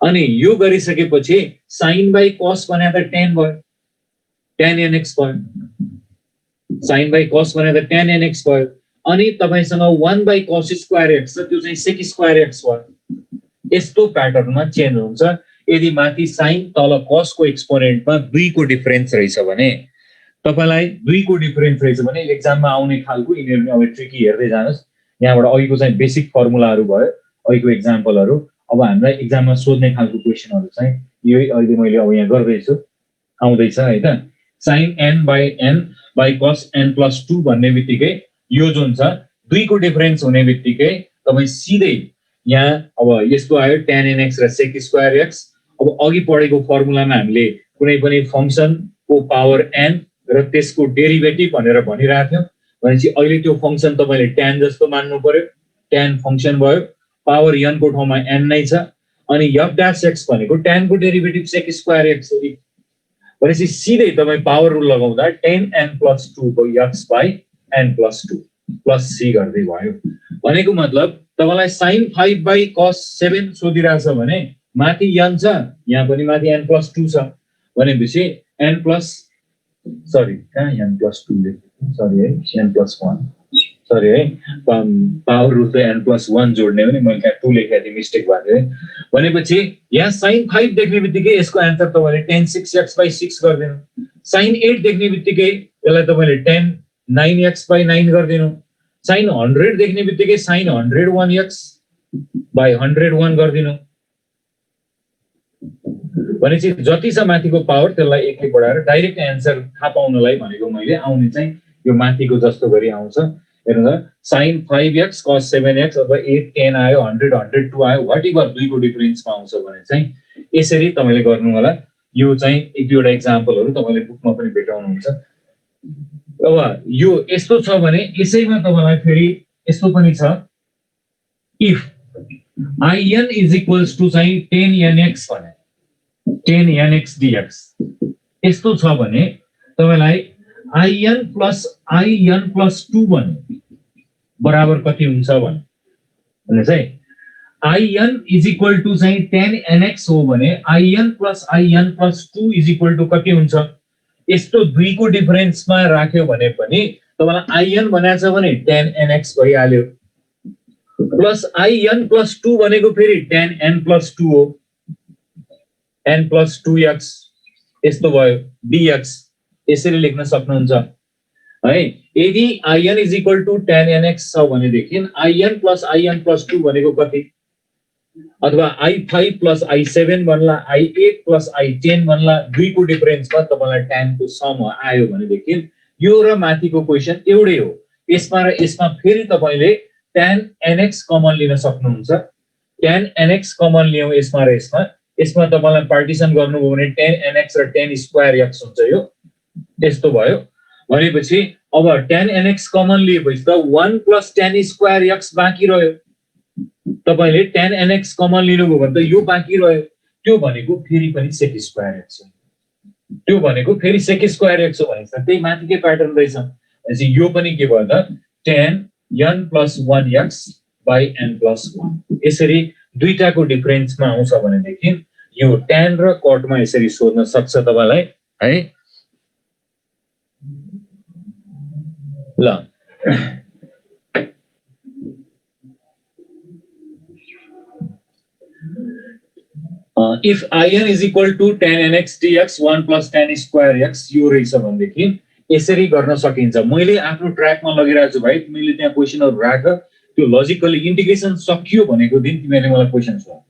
Speaker 1: अनि यो गरिसकेपछि sin बाइ cos भने त tan भयो tan nx भयो sin बाइ cos भने त tan nx भयो अनि तपाईसँग 1 बाइ cos स्क्वायर x छ त्यो चाहिँ sec स्क्वायर x भयो यस्तो प्याटर्नमा चेन्ज हुन्छ यदि माथि sin तल cos को एक्सपोनेन्टमा 2 को डिफरेन्स रहेछ भने तपाईलाई 2 को डिफरेन्स रहेछ भने एक्जाममा आउने खालको यिनीहरु अब ट्रिकी हेर्दै जानुस् यहाँबाट अघिको चाहिँ बेसिक फर्मुलाहरु भयो अघिको एक्जाम्पलहरु अब हामीलाई एक्जाममा सोध्ने खालको क्वेशनहरु चाहिँ यही अहिले मैले अब यहाँ गर्दै छु आउँदै छ है त sin n by cos n+2 भन्ने बित्तिकै यो जुन छ 2 को डिफरेन्स हुने बित्तिकै तपाई सिधै यहाँ अब यस्तो आयो tan nx र sec स्क्वायर x अब अघि पढेको फर्मुलामा हामीले कुनै पनि फंक्सन को पावर n र त्यसको डेरिभेटिभ भनेर भनिरहेको थियौ भनेपछि अहिले त्यो फंक्सन तपाईले tan जस्तो मान्नु पर्यो tan फंक्सन भयो पावर n को ठाउँमा n नै छ अनि f' भनेको tan को डेरिभेटिभ sec स्क्वायर x हो भनेपछि सिधै तपाई पावर रुल लगाउँदा tan n+2 को x by n+2 plus c गर्दै भयो भनेको मतलब तपाईलाई sin 5 बाइ cos 7 सोधिरहेछ भने माथि n छ यहाँ पनि माथि n+2 छ भनेपछि n+2 ले सरी है n+1 सरी है पावर रुल त n+1 जोड्ने भने मैले त्यहाँ 2 लेखेको थिएँ मिस्टेक भएको थियो भनेपछि यहाँ sin 5 देख्ने बित्तिकै यसको आन्सर तपाईले tan 6x बाइ 6 गर्दिनु sin 8 देख्ने बित्तिकै यसलाई तपाईले tan 9x बाइ 9 गर्दिनु sin 100 देख्ने बित्तिकै sin 101x बाइ 101 गर्दिनु भनेपछि जति छ माथिको पावर त्यसलाई एकले बढाएर डाइरेक्ट आन्सर थाहा पाउनलाई भनेको मैले आउने चाहिँ यो माथिको जस्तो गरी आउँछ हेर्नु त sin 5x cos 7x अब 8 10 आयो 100 102 आयो व्हाटएभर दुईको डिफरेन्समा आउँछ भने चाहिँ यसरी तपाईले गर्नु होला यो चाहिँ एक दुईवटा एक्जाम्पलहरु तपाईले बुकमा पनि भेटाउनुहुन्छ अब यो यस्तो छ भने यसैमा तपाईलाई फेरि यस्तो पनि छ if in is equals to चाहिँ 10nx भने 10nx dx यस्तो छ भने तपाईलाई in plus in+2 भने बराबर कति हुन्छ भने चाहिँ in is equal to चाहिँ 10nx हो भने in plus in+2 is equal to कति हुन्छ यस्तो दुईको डिफरेन्समा राख्यो भने पनि तपाईलाई in भनेको छ भने 10nx भइहाल्यो प्लस in+2 भनेको फेरि 10n+2 हो n+2x यस्तो भयो dx यसरी लेख्न सक्नुहुन्छ है। यदि in is equal to tan nx छ भनेदेखि in प्लस in प्लस 2 भनेको कति, अथवा i5 प्लस i7 भन्ला, i8 प्लस i10 भन्ला, दुईको डिफरेन्समा तपाईलाई tan को सम आयो भनेदेखि यो र माथिको क्वेशन एउटै हो। यसमा र यसमा फेरि तपाईले tan nx कमन लिन सक्नुहुन्छ। tan nx कमन लियौ यसमा र यसमा, यसमा तपाईलाई पार्टिसन गर्नुभयो भने tan nx र tan स्क्वायर x हुन्छ। यो यस्तो भयो भनेपछि अब tan nx कमन लिएपछि त 1 प्लस tan स्क्वायर x बाँकी रह्यो। तपाईले tan nx कमन लिनुभयो भने त यो बाँकी रह्यो, त्यो भनेको फेरि पनि sec स्क्वायर x हो। त्यो भनेको फेरि sec स्क्वायर x हो भनेको त्यही माथिकै प्याटर्न रहेछ। त्यसै यो पनि के भयो त tan n plus 1x by n plus 1। यसरी दुईटाको डिफरेन्समा आउँछ भनेदेखि यो tan र cot मा यसरी सोध्न सक्छ तपाईलाई है। ल if in is equal to tan nx dx 1 plus tan square x यो रहेछ भनेदेखि यसरी गर्न सकिन्छ। मैले आफ्नो ट्र्याकमा लगिरहेको छु भाइ, तिमीले त्यहाँ क्वेशनहरु राख, त्यो लजिकली इन्टिग्रेसन सकियो भनेको दिन तिमीले मलाई क्वेशन सोध,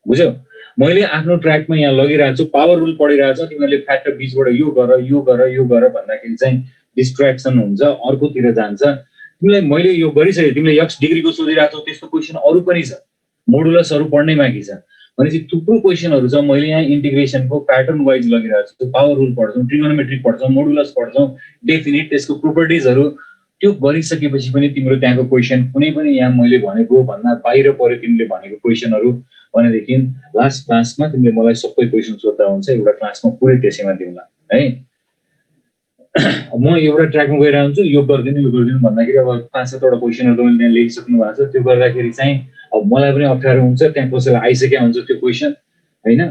Speaker 1: बुझ्यौ? मैले आफ्नो ट्र्याकमा यहाँ लगिरहेको छु, पावर रुल पढिरहेको छ, तिमीले फ्याक्टर बीचबाट यो गर यो गर यो गर भन्दाखेरि चाहिँ डिस्ट्र्याक्सन हुन्छ, अर्कोतिर जान्छ। तिमीलाई मैले यो गरिसके, तिमीले x डिग्रीको सोधिरहेको छौ, त्यस्तो क्वेशन अरु पनि छ, मोडुलसहरु पढ्नै बाँकी छ भनेपछि थुप्रो क्वेशनहरु छ। मैले यहाँ इन्टिग्रेसनको प्याटर्न वाइज लगिरहेको छु, पावर रुल पढ्छौं, ट्रिगोनोमेट्रिक पढ्छौं, मोडुलस पढ्छौं, डेफिनिट त्यसको प्रोपर्टिजहरु, त्यो गरिसकेपछि पनि तिम्रो त्यहाँको क्वेशन कुनै पनि यहाँ मैले भनेको भन्दा बाहिर पर्यो तिमीले भनेको क्वेशनहरु भनेदेखि लास्ट क्लासमा तिमीले मलाई सबै क्वेशन सोध्दा हुन्छ, एउटा क्लासमा पुरै त्यसैमा दिउँला है। म एउटा ट्र्याकमा गइरहेको हुन्छु, यो गर्दिनु भन्दाखेरि अब 5-7 वटा क्वेशनहरु तपाईले त्यहाँ लेखिसक्नु भएको छ, त्यो गर्दाखेरि चाहिँ अब मलाई पनि अप्ठ्यारो हुन्छ, त्यहाँ कसैलाई आइसक्या हुन्छ त्यो क्वेशन हैन।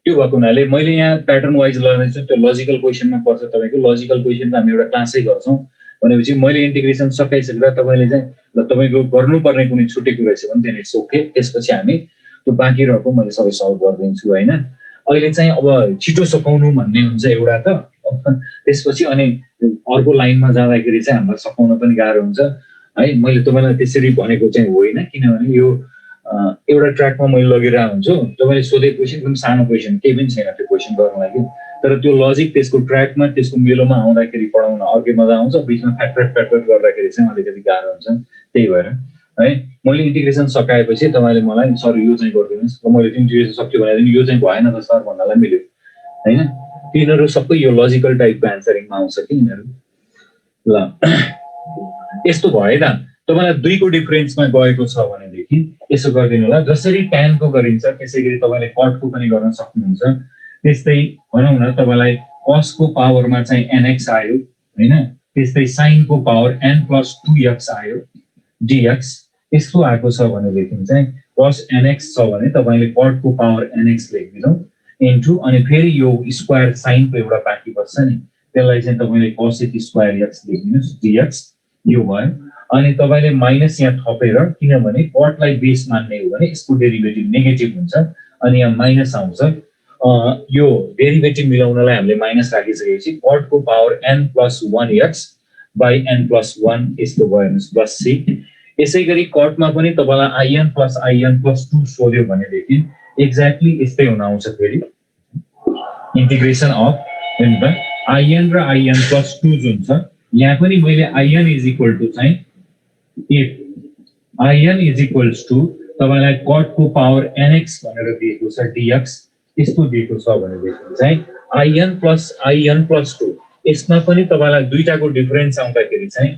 Speaker 1: त्यो भएको हुनाले मैले यहाँ प्याटर्न वाइज लर्दैछु, त्यो लजिकल क्वेशनमा पर्छ तपाईको। लजिकल क्वेशन त हामी एउटा क्लासै गर्छौं भनेपछि मैले इन्टिग्रेसन सकाइसकेर तपाईले चाहिँ ल तपाईको गर्नुपर्ने कुनै छुटेको रहेछ भने त्यहाँ इट्स ओके, त्यसपछि हामी त्यो बाँकी रहेको मैले सबै सल्भ गरिदिन्छु हैन। अहिले चाहिँ अब छिटो सकाउनु भन्ने हुन्छ एउटा त, त्यसपछि अनि अर्को लाइनमा जाँदाखेरि चाहिँ हामीलाई सकाउन पनि गाह्रो हुन्छ है। मैले तपाईलाई त्यसरी भनेको चाहिँ होइन, किनभने यो एउटा ट्र्याकमा मैले लगिरहेको हुन्छु, तपाईले सोधेको क्वेशन पनि सानो क्वेशन केही पनि छैन त्यो क्वेशन गर्न लागि, तर त्यो लजिक त्यसको ट्र्याकमा त्यसको मेलोमा आउँदाखेरि पढाउन अर्कै मजा आउँछ, बिचमा फ्याक्टर गर्दाखेरि चाहिँ अलिकति गाह्रो हुन्छ। त्यही भएर है मैले इन्टिग्रेसन सकाएपछि तपाईले मलाई सर यो चाहिँ गरिदिनुस्, र मैले इन्टिग्रेसन सक्यो भने यो चाहिँ भएन त सर भन्नलाई मिल्यो हैन। तिनीहरु सबै यो लजिकल टाइपको एन्सरिङमा आउँछ कि यिनीहरु। ल यस्तो भयो त तपाईलाई दुईको डिफरेन्समा गएको छ भनेदेखि यसो गर्दिनु होला, जसरी tan को गरिन्छ त्यसैगरी तपाईले cot को पनि गर्न सक्नुहुन्छ। त्यस्तै भनौं न तपाईलाई cos को पावरमा चाहिँ nx आयो हैन, त्यस्तै sin को पावर n + 2x आयो dx। यस्तो आएको छ भनेदेखि चाहिँ cos nx छ भने तपाईले cot को पावर nx लेख्दिनु इन्टु अनि फेरि यो स्क्वायर sin को एउटा बाँकी बच्छ नि, त्यसलाई चाहिँ तपाईले cosec स्क्वायर x लेख्दिनुस् dx। यो भयो अनि तपाईले माइनस यहाँ थपेर, किनभने cot लाई बेस मान्ने हो भने यसको डेरिभेटिभ नेगेटिभ हुन्छ अनि यहाँ माइनस आउँछ। यो डेरिभेटिभ मिलाउनलाई हामीले माइनस राखिसकेपछि cot को power n + 1x by n + 1 यस्तो भयो प्लस c। यसैगरी cot मा पनि तपाईलाई in + 2 सोध्यो भनेदेखि एक्ज्याक्टली यस्तै हुन आउँछ। फेरि इन्टिग्रेसन अफ in र in + 2 जुन छ, यहाँ पनि मैले in इज इक्वल टु चाहिँ if in is equals to तपाईलाई cot को पावर nx भनेर दिएको छ dx, यस्तो दिएको छ भनेदेखि चाहिँ in + 2 यसमा पनि तपाईलाई दुईटाको डिफरेन्स आउँदाखेरि चाहिँ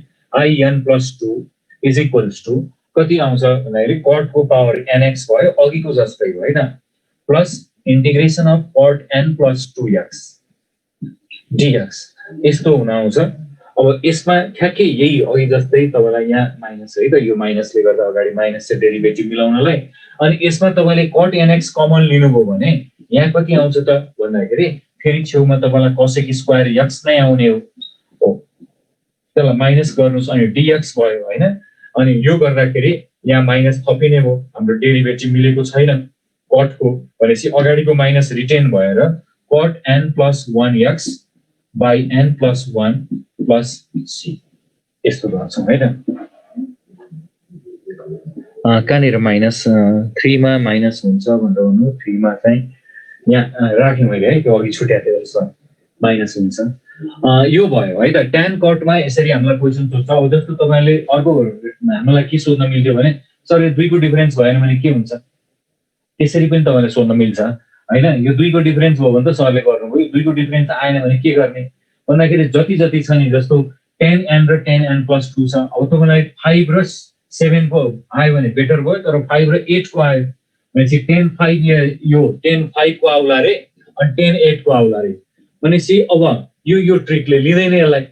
Speaker 1: in + 2 इज इक्वल्स टु कति आउँछ भन्दाखेरि cot को पावर nx भयो, अघिको जस्तै हो हैन, plus integration of cot n + 2x dx यस्तो हुन आउँछ। अब यसमा ठ्याक्कै यही अघि जस्तै तपाईलाई यहाँ माइनस है त, यो माइनसले गर्दा अगाडि माइनस चाहिँ डेरिभेटिभ मिलाउनलाई, अनि यसमा तपाईले cot nx कमन लिनुभयो भने यहाँ कति आउँछ त भन्दाखेरि फेरि छेउमा तपाईलाई cosec स्क्वायर x नै आउने हो, त्यसलाई माइनस गर्नुस् अनि dx भयो हैन। अनि यो गर्दाखेरि यहाँ माइनस थपिने हो, हाम्रो डेरिभेटिभ मिलेको छैन cot को भनेपछि अगाडिको माइनस रिटेन भएर cot n plus 1x by n plus 1 plus c यस्तो गर्छौँ है त कहाँनिर -3 मा माइनस हुन्छ भनेर भन्नु 3 मा चाहिँ यहाँ राखेँ मैले है त्यो अघि छुट्याएको थियो यसो माइनस हुन्छ यो भयो है त tan cot मा यसरी हामीलाई क्वेशन सोध्छ अब जस्तो तपाईले अर्को हामीलाई के सोध्न मिल्थ्यो भने सर यो दुईको डिफरेन्स भएन भने के हुन्छ त्यसरी पनि तपाईलाई सोध्न मिल्छ हैन यो दुईको डिफरेन्स भयो भने त सरले गर्नुभयो दुईको डिफरेन्स आएन भने के गर्ने भन्दाखेरि जति जति छ नि जस्तो 10n र 10n + 2 छ अब तपाईलाई 5 र 7 को आयो भने बेटर भयो तर 5 र 8 को आयो भनेपछि 10 5 यो 10 5 को आउला रे अनि 10 8 को आउला रे भनेपछि अब यो ट्रिकले लिँदैन यसलाई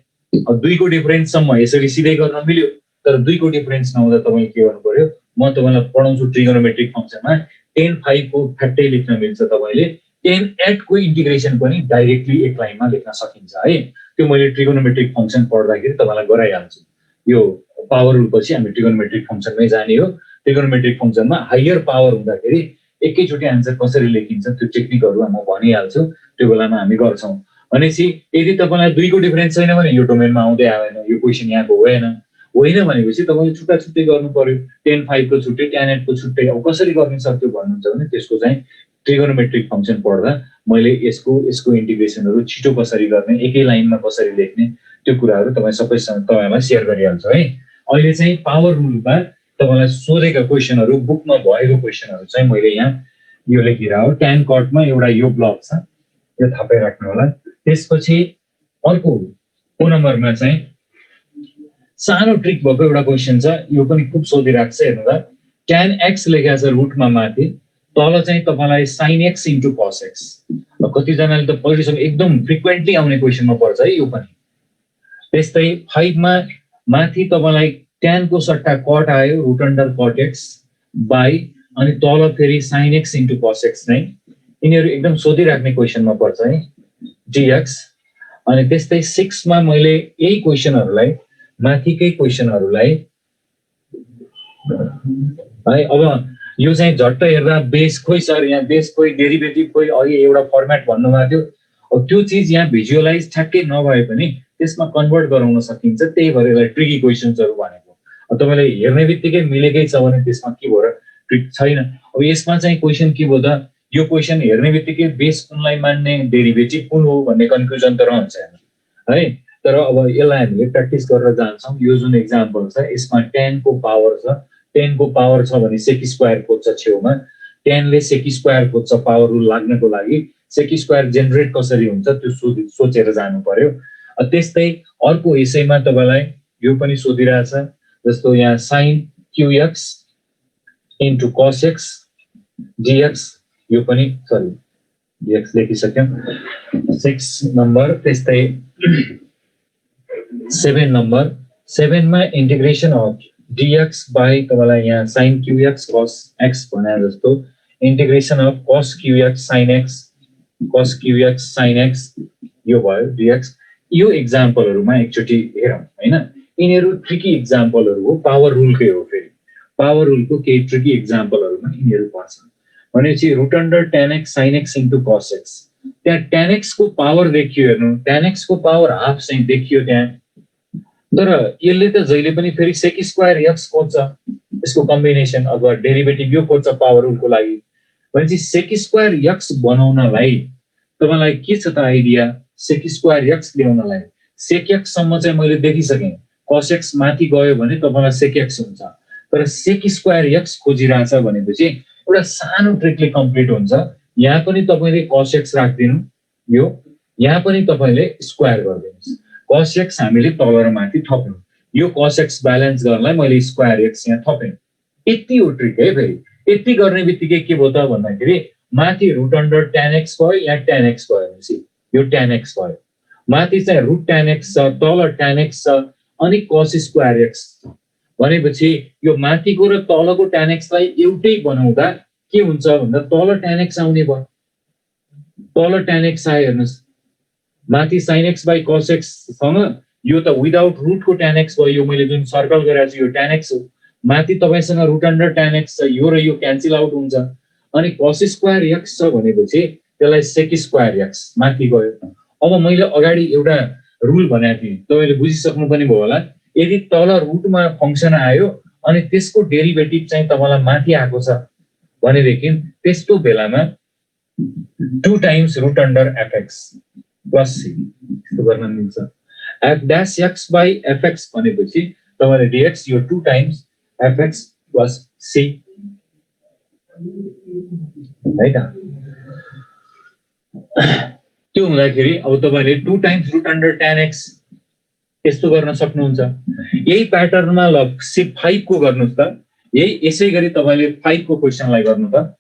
Speaker 1: अब दुईको डिफरेन्स सम्म यसरी सिधै गर्न मिल्यो तर दुईको डिफरेन्स नहुँदा तपाईले के गर्नु पर्यो म तपाईलाई पढाउँछु ट्रिगोनोमेट्रिक फंक्सनमा 10 5 को फ्याक्टै लेख्न मिल्छ तपाईले 10 8 को इन्टिग्रेसन पनि डाइरेक्टली एक लाइनमा लेख्न सकिन्छ है त्यो मैले ट्रिगोनोमेट्रिक फंक्सन पढ्दाखेरि तपाईलाई गराइहाल्छु यो पावर रुल पछि हामी ट्रिगोनोमेट्रिक फंक्सनमै जाने हो ट्रिगोनोमेट्रिक फंक्सनमा हायर पावर हुँदाखेरि एकैचोटी आन्सर कसरी लेखिन्छ त्यो टेक्निकहरु म भनिहाल्छु त्यो बेलामा हामी गर्छौं भनेपछि यदि तपाईलाई दुईको डिफरेन्स छैन भने यो डोमेनमा आउँदै आएन यो क्वेशन यहाँको होइन भनेपछि तपाईले छुट्टा छुट्टै गर्नु पर्यो 10 5 को छुट्टै 10 8 को छुट्टै अब कसरी गर्न सक्यो भन्नुहुन्छ भने त्यसको चाहिँ ट्रिगोनोमेट्रिक फंक्सन पढ्दा मैले यसको इन्टिग्रेसनहरु छिटो कसरी गर्ने एकै लाइनमा कसरी लेख्ने त्यो कुराहरु तपाई सबैसँग तपाईलाई शेयर गरिहाल्छु है अहिले चाहिँ पावर रुलमा तपाईलाई सोधेका क्वेशनहरु बुकमा भएको क्वेशनहरु चाहिँ मैले यहाँ यो लेखिरा हो tan cot मा एउटा यो ब्लक छ यो थापै राख्नु होला त्यसपछि अर्को को नम्बरमा चाहिँ सानो ट्रिक भएको एउटा क्वेशन छ यो पनि खूब सोधिराख्छ हेर्नु त tan x लेखेको छ रुटमा माथि तल चाहिँ तपाईलाई sin x * cos x कति जनाले त पहिलेसम्म एकदम फ्रिक्वेन्टली आउने क्वेशनमा पर्छ है यो पनि त्यस्तै 5 मा माथि तपाईलाई tan को सट्टा cot आयो √cot x बाइ अनि तल फेरि sin x * cos x नै यिनीहरु एकदम सोधिराख्ने क्वेशनमा पर्छ है dx अनि त्यस्तै 6 मा मैले यही क्वेशनहरुलाई माथिकै क्वेशनहरुलाई है अब यो चाहिँ झट्ट हेर्दा बेस खोइ सर यहाँ बेस खोइ डेरिभेटिभ खोइ अघि एउटा फर्मेट भन्नुभएको थियो अब त्यो चीज यहाँ भिजुअलाइज ठ्याक्कै नभए पनि त्यसमा कन्भर्ट गराउन सकिन्छ त्यही भएर यसलाई ट्रिकी क्वेशन्सहरु भनेको अब तपाईले हेर्ने बित्तिकै मिलेकै छ भने त्यसमा के भयो र ट्रिक छैन अब यसमा चाहिँ क्वेशन के भयो त यो क्वेशन हेर्ने बित्तिकै बेस कुनलाई मान्ने डेरिभेटिभ कुन हो भन्ने कन्फ्युजन त रहन्छ है तर अब यसलाई हामीले प्र्याक्टिस गरेर जान्छौं यो जुन एक्जाम्पल छ यसमा 10 को पावर छ 10 को पावर छ भने sec स्क्वायर खोज्छ छेउमा 10 ले sec स्क्वायर खोज्छ पावर रुल लाग्नको लागि sec स्क्वायर जेनेरेट कसरी हुन्छ त्यो सोचेर जानु पर्यो त्यस्तै अर्को यसैमा तपाईलाई यो पनि सोधिरहेछ जस्तो यहाँ sin qx * cos x dx यो पनि सरी dx लेखिसक्यौं 6 नम्बर त्यस्तै 7 नम्बर 7 मा इन्टिग्रेसन अफ dx बाइ तपाईलाई यहाँ sin qx cos x भने जस्तो integration of cos qx sin x cos qx sin x यो भयो dx यो एक्जाम्पलहरुमा एकचोटी हेरौं हैन यिनीहरु ट्रिकी एक्जाम्पलहरु हो पावर रुलकै हो फेरि पावर रुलको केही ट्रिकी एक्जाम्पलहरुमा यिनीहरु पर्छन् भनेपछि √tan x sin x * cos x त्यहाँ tan x को पावर देखियो हेर्नु tan x को पावर हाफ चाहिँ देखियो त्यहाँ तर यसले त जहिले पनि फेरि sec स्क्वायर x खोज्छ यसको कम्बिनेसन अथवा डेरिभेटिभ यो खोज्छ पावर रुलको लागि भनेपछि sec स्क्वायर x बनाउनलाई तपाईलाई के छ त idea sec square x ल्याउनलाई sec x सम्म चाहिँ मैले देखिसके cos x माथि गयो भने तपाईलाई sec x हुन्छ तर sec स्क्वायर x खोजिराछ भनेपछि एउटा सानो ट्रिकले कम्प्लिट हुन्छ यहाँ पनि तपाईले cos x राख्दिनु यो यहाँ पनि तपाईले स्क्वायर गर्दिनुस् cos x हामीले तल र माथि थप्नु यो cos x ब्यालेन्स गर्नलाई मैले स्क्वायर x यहाँ थपेँ यति हो ट्रिक है फेरि यति गर्ने बित्तिकै के भयो त भन्दाखेरि माथि √tan x भयो यहाँ tan x भयो भनेपछि यो tan x भयो माथि चाहिँ √tan x छ तल tan x छ अनि cos स्क्वायर x भनेपछि यो माथिको र तलको tan x लाई एउटै बनाउँदा के हुन्छ भन्दा तल tan x आउने भयो तल tan x आयो हेर्नुस् माथि sin x / cos x सँग यो त विदाउट रुट को tan x भयो यो मैले जुन सर्कल गरेको छु यो tan x हो माथि तपाईसँग √tan x छ यो र यो क्यान्सल आउट हुन्छ अनि cos स्क्वायर x छ भनेपछि त्यसलाई सेक स्क्वायर एक्स माथि गयो। अब मैले अगाडि एउटा रुल भनेको थिएँ, तपाईँले बुझिसक्नु पनि भयो होला। यदि तल रुटमा फङ्सन आयो अनि त्यसको डेरिभेटिभ चाहिँ तपाईँलाई माथि आएको छ भनेदेखि त्यस्तो बेलामा 2 times root under f x plus c यस्तो गर्न मिल्छ। F dash x by f x भनेपछि तपाईँले डिएक्स यो 2 टाइम्स एफएक्स प्लस सी है त। त्यो हुँदाखेरि अब तपाईँले 2 times root under ten x यस्तो गर्न सक्नुहुन्छ। यही प्याटर्नमा ल 5 को गर्नुहोस् त, यही यसै गरी तपाईँले 5 को क्वेसनलाई गर्नु त।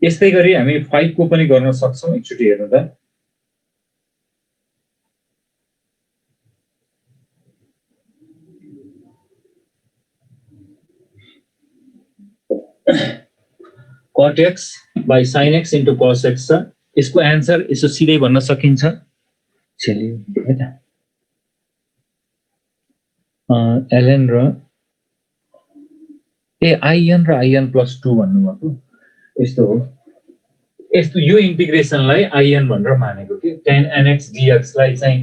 Speaker 1: यस्तै गरी हामी 5 को पनि गर्न सक्छौँ। एकचोटि हेर्नु त। cot x by sin x into cos x छ। यसको एन्सर यसो सिधै भन्न सकिन्छ। चलिए है त। ln र in र in प्लस 2 भन्नुभएको यस्तो हो। यस्तो यो इन्टिग्रेसनलाई in भनेर मानेको थियो। tan nx dx लाई चाहिँ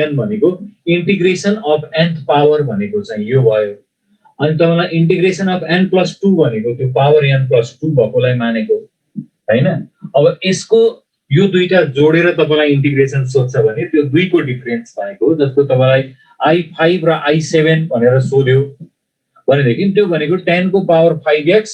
Speaker 1: in भनेको इन्टिग्रेसन अफ nth पावर भनेको चाहिँ यो भयो। अनि तपाईँलाई इन्टिग्रेसन अफ n प्लस 2 भनेको त्यो पावर n प्लस 2 भएकोलाई मानेको हैन। अब यसको यो दुईटा जोडेर तपाईँलाई इन्टिग्रेसन सोध्छ भने त्यो दुईको डिफरेन्स भनेको जस्तो तपाईँलाई i5 र i7 भनेर सोध्यो भनेदेखि त्यो भनेको 10 को पावर 5x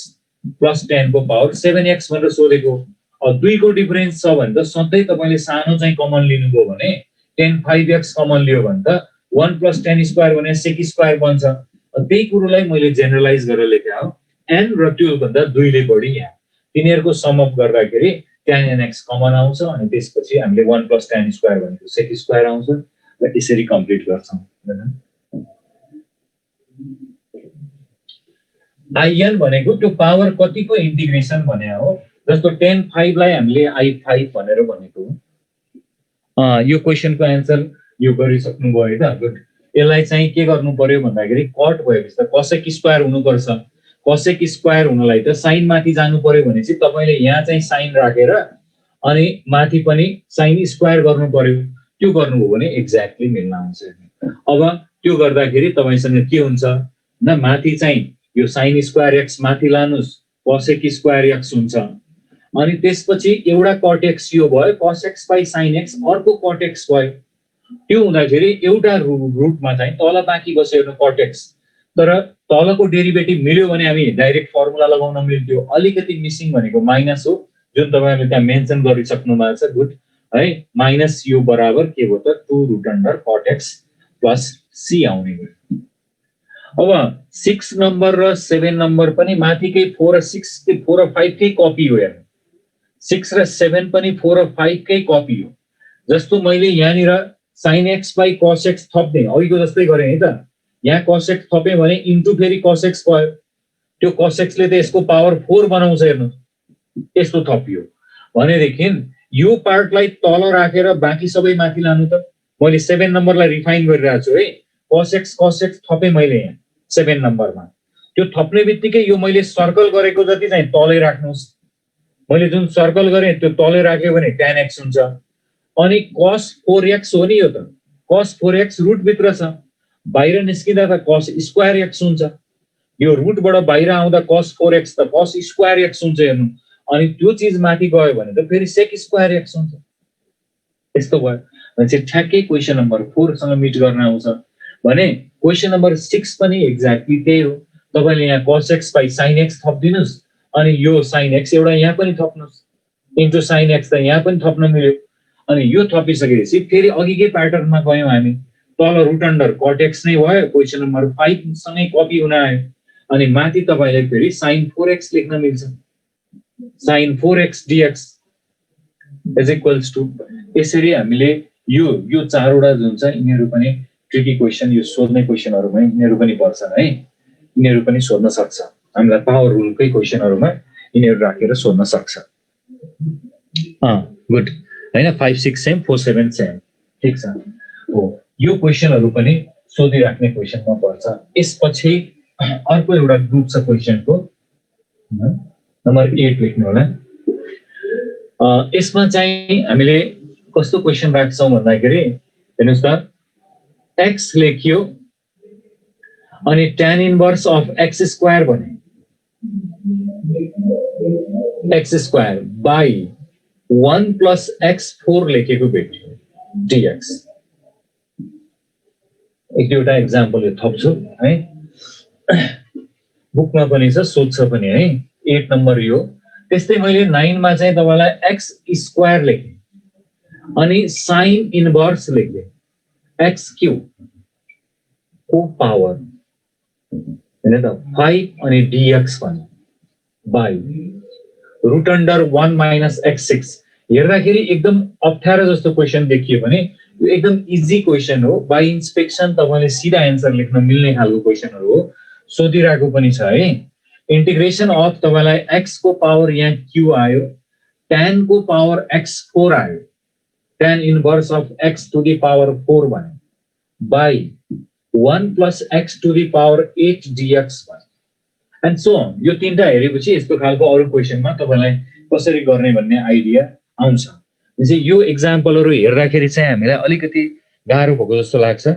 Speaker 1: प्लस 10 को पावर 7x भनेर सोधेको। अब दुईको डिफरेन्स छ भने त सधैँ तपाईँले सानो चाहिँ कमन लिनुभयो भने 10 5x कमन लियो भने त 1 प्लस 10 स्क्वायर भने सेक स्क्वायर बन्छ। त्यही कुरोलाई मैले जेनरलाइज गरेर लेखे हो। n र त्यो भन्दा 2 ले बढी यहाँ तिनीहरूको सम अप गर्दाखेरि tan nx कमन आउँछ अनि त्यसपछि हामीले 1 प्लस tan स्क्वायर भनेको सेक स्क्वायर आउँछ र यसरी कम्प्लिट गर्छौँ। in भनेको त्यो पावर कतिको इन्टिग्रेसन भने हो। जस्तो 10 5 लाई हामीले i5 भनेर भनेको हो। यो क्वेशनको एन्सर यो गरिसक्नु भयो है त। गुड। यसलाई चाहिँ के गर्नु पर्यो भन्दाखेरि कट भएपछि त कोसेक स्क्वायर हुनुपर्छ। कोसेक स्क्वायर हुनलाई त साइन माथि जानु पर्यो भने चाहिँ तपाईले यहाँ चाहिँ साइन राखेर अनि माथि पनि साइन स्क्वायर गर्नु पर्यो। त्यो गर्नुभयो भने एक्ज्याक्टली मिल्न आउँछ। अब त्यो गर्दाखेरि तपाईसँग के हुन्छ न, माथि चाहिँ यो साइन स्क्वायर एक्स माथि लानुस् कोसेक स्क्वायर एक्स हुन्छ। अनि त्यसपछि एउटा कट एक्स यो भयो, cos x by sin x अर्को कट एक्स भयो। त्यो हुँदाखेरि एउटा रुटमा चाहिँ तल बाँकी बस्यो हेर्नु कट एक्स, तर तलको डेरिभेटिभ मिल्यो भने हामी डाइरेक्ट फर्मुला लगाउन मिल्थ्यो। अलिकति मिसिङ भनेको माइनस हो जुन तपाईहरुले त्यहाँ मेन्सन गरिसक्नु भएको छ। गुड है। माइनस यो बराबर के भयो त 2 root under cot x plus c आउने भयो। अब 6 नम्बर र 7 नम्बर पनि माथिकै 4 र 6 के 4 र 5 कै कपी हो हेर्नु। 6 र 7 पनि 4 र 5 कै कपी हो। जस्तो मैले यहाँनिर sin x by cos x थप्ने अघिको जस्तै गरे है त। यहाँ cos x थपे भने इन्टु फेरि cos x भयो। त्यो cos x ले त यसको पावर 4 बनाउँछ हेर्नु। यस्तो थपियो भनेदेखि यो पार्टलाई तल राखेर बाँकी सबै माथि लानु त। मैले 7 नम्बरलाई रिफाइन गरिरहेको छु है। cos x थपे मैले यहाँ 7 नम्बरमा। त्यो थप्ने बित्तिकै यो मैले सर्कल गरेको जति चाहिँ तलै राख्नुस्। मैले जुन सर्कल गरेँ त्यो तलै राख्यो भने tan x हुन्छ। अनि cos 4x हो नि यो त। cos 4x रुट भित्र छ, बाहिर निस्किँदा त cos स्क्वायर x हुन्छ। यो रुटबाट बाहिर आउँदा cos 4x त cos स्क्वायर x हुन्छ हेर्नु। अनि त्यो चीज माथि गयो भने त फेरि sec स्क्वायर x हुन्छ। यस्तो भयो भने चाहिँ ठ्याक्कै क्वेशन नम्बर 4 सँग मिट गर्न आउँछ। भने क्वेशन नम्बर 6 पनि एक्ज्याक्टली त्यही हो। तपाईले यहाँ cos x by sin x थप्दिनुस् अनि यो sin x एउटा यहाँ पनि थप्नुस् इन्टु sin x त यहाँ पनि थप्न मिल्यो। अनि यो थपिसकेपछि फेरि अघिकै प्याटर्नमा गयौँ हामी। तल रुट अन्डर cot x नै भयो, क्वेशन नम्बर 5 सँगै कपी हुन आयो। अनि माथि तपाईले फेरि sin 4x लेख्न मिल्छ। sin 4x dx is equals to. यसरी हामीले यो चारवटा जुन छ यिनीहरू पनि ट्रिकी क्वेशन, यो सोध्ने क्वेशनहरुमा यिनीहरू पनि पर्छन् है। यिनीहरू पनि सोध्न सक्छ। हामीलाई पावर रुलकै क्वेशनहरुमा यिनीहरू राखेर सोध्न सक्छ। गुड हैन। 5 6 सेम, 4 7 सेम। ठीक छ हो। यो क्वेशनहरु पनि सोधिराख्ने क्वेशनमा पर्छ। यसपछि अर्को एउटा ग्रुप छ क्वेसनको नम्बर 8 लेख्नु होला। यसमा चाहिँ हामीले कस्तो क्वेसन राख्छौँ भन्दाखेरि हेर्नुहोस् त, एक्स लेखियो अनि tan inverse of x square भने x square by 1 plus x4 लेखेको भेट्यो dx। एक दुईवटा इक्जाम्पल थप्छु है, बुकमा पनि छ, सोध्छ पनि है। 8 नम्बर यो। त्यस्तै मैले 9 मा चाहिँ तपाईलाई एक्स स्क्वायर लेखेँ अनि साइन इन्भर्स लेखेँ एक्स क्यूब को पावर हैन त 5 अनि dx भने by root under 1 minus x6। हेर्दाखेरि एकदम अप्ठ्यारो जस्तो क्वेसन देखियो भने यो एकदम इजी क्वेसन हो। बाई इन्स्पेक्सन तपाईले सिधा एन्सर लेख्न मिल्ने खालको क्वेसनहरु हो। सोधिरहेको पनि छ है। इंटीग्रेशन अफ तपाईलाई x को पावर यहाँ q आयो, tan को पावर x4 आयो, tan inverse of x to the power 4 भने by 1 plus x to the power 8 dx भने एन्ड सो अन। यो तीनटा हेरेपछि यस्तो खालको अरु क्वेसनमा तपाईलाई कसरी गर्ने भन्ने आइडिया आउँछ। त्यसै यो एक्जाम्पलहरु हेर्दाखेरि चाहिँ हामीलाई अलिकति गाह्रो भएको जस्तो लाग्छ।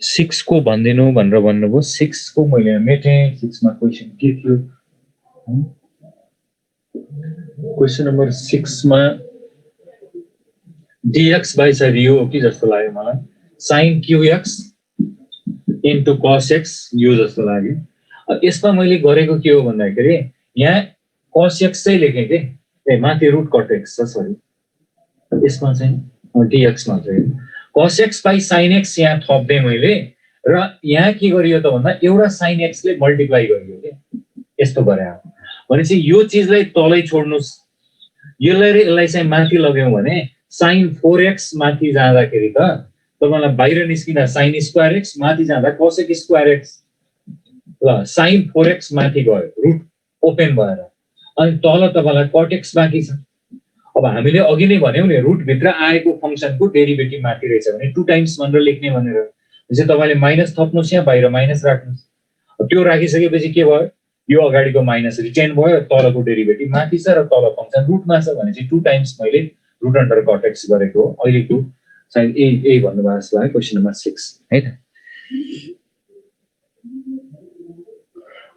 Speaker 1: 6 को भन्दिनु भनेर भन्नुभयो। 6 को मैले मेटेँ। 6 मा क्वेसन के थियो? क्वेसन नम्बर 6 मा dx बाई सरी यो हो कि जस्तो लाग्यो मलाई। sin qx into cos x यो जस्तो लाग्यो। यसमा मैले गरेको के हो भन्दाखेरि यहाँ cos x चाहिँ लेखेँ के, ए माथि रुट कट x छ सरी, यसमा चाहिँ dx मात्र हो। cos x by sin x यहाँ थप्दै मैले, र यहाँ के गरियो त भन्दा एउटा sin x ले मल्टिप्लाई गरियो के, यस्तो गरे। भनेपछि यो चीजलाई तलै छोड्नुस्, यसलाई र यसलाई चाहिँ माथि लग्यौं भने sin 4x माथि जाँदाखेरि त तपाईलाई बाहिर निस्किँदा sin स्क्वायर x, माथि जाँदा cosec स्क्वायर x, ल sin 4x माथि गयो, रुट ओपन भएर, अनि तल तपाईलाई cot x बाँकी छ। अब हामीले अघि नै भन्यौ नि रुट भित्र आएको फंक्सनको डेरिभेटिभ माथि रहेछ भने 2 टाइम्स भनेर लेख्ने भनेर। त्यसै तपाईले माइनस थप्नुस्, यहाँ बाहिर माइनस राख्नुस्। त्यो राखिसकेपछि के भयो, यो अगाडिको माइनस रिटेन भयो, तलको डेरिभेटिभ माथि छ र तल फंक्सन रुटमा छ भनेपछि 2 टाइम्स मैले रुट अन्डर कट एक्स गरेको हो। अहिलेको सायद यही भन्नुभएको जस्तो लाग्यो क्वेसन नम्बर 6 है त।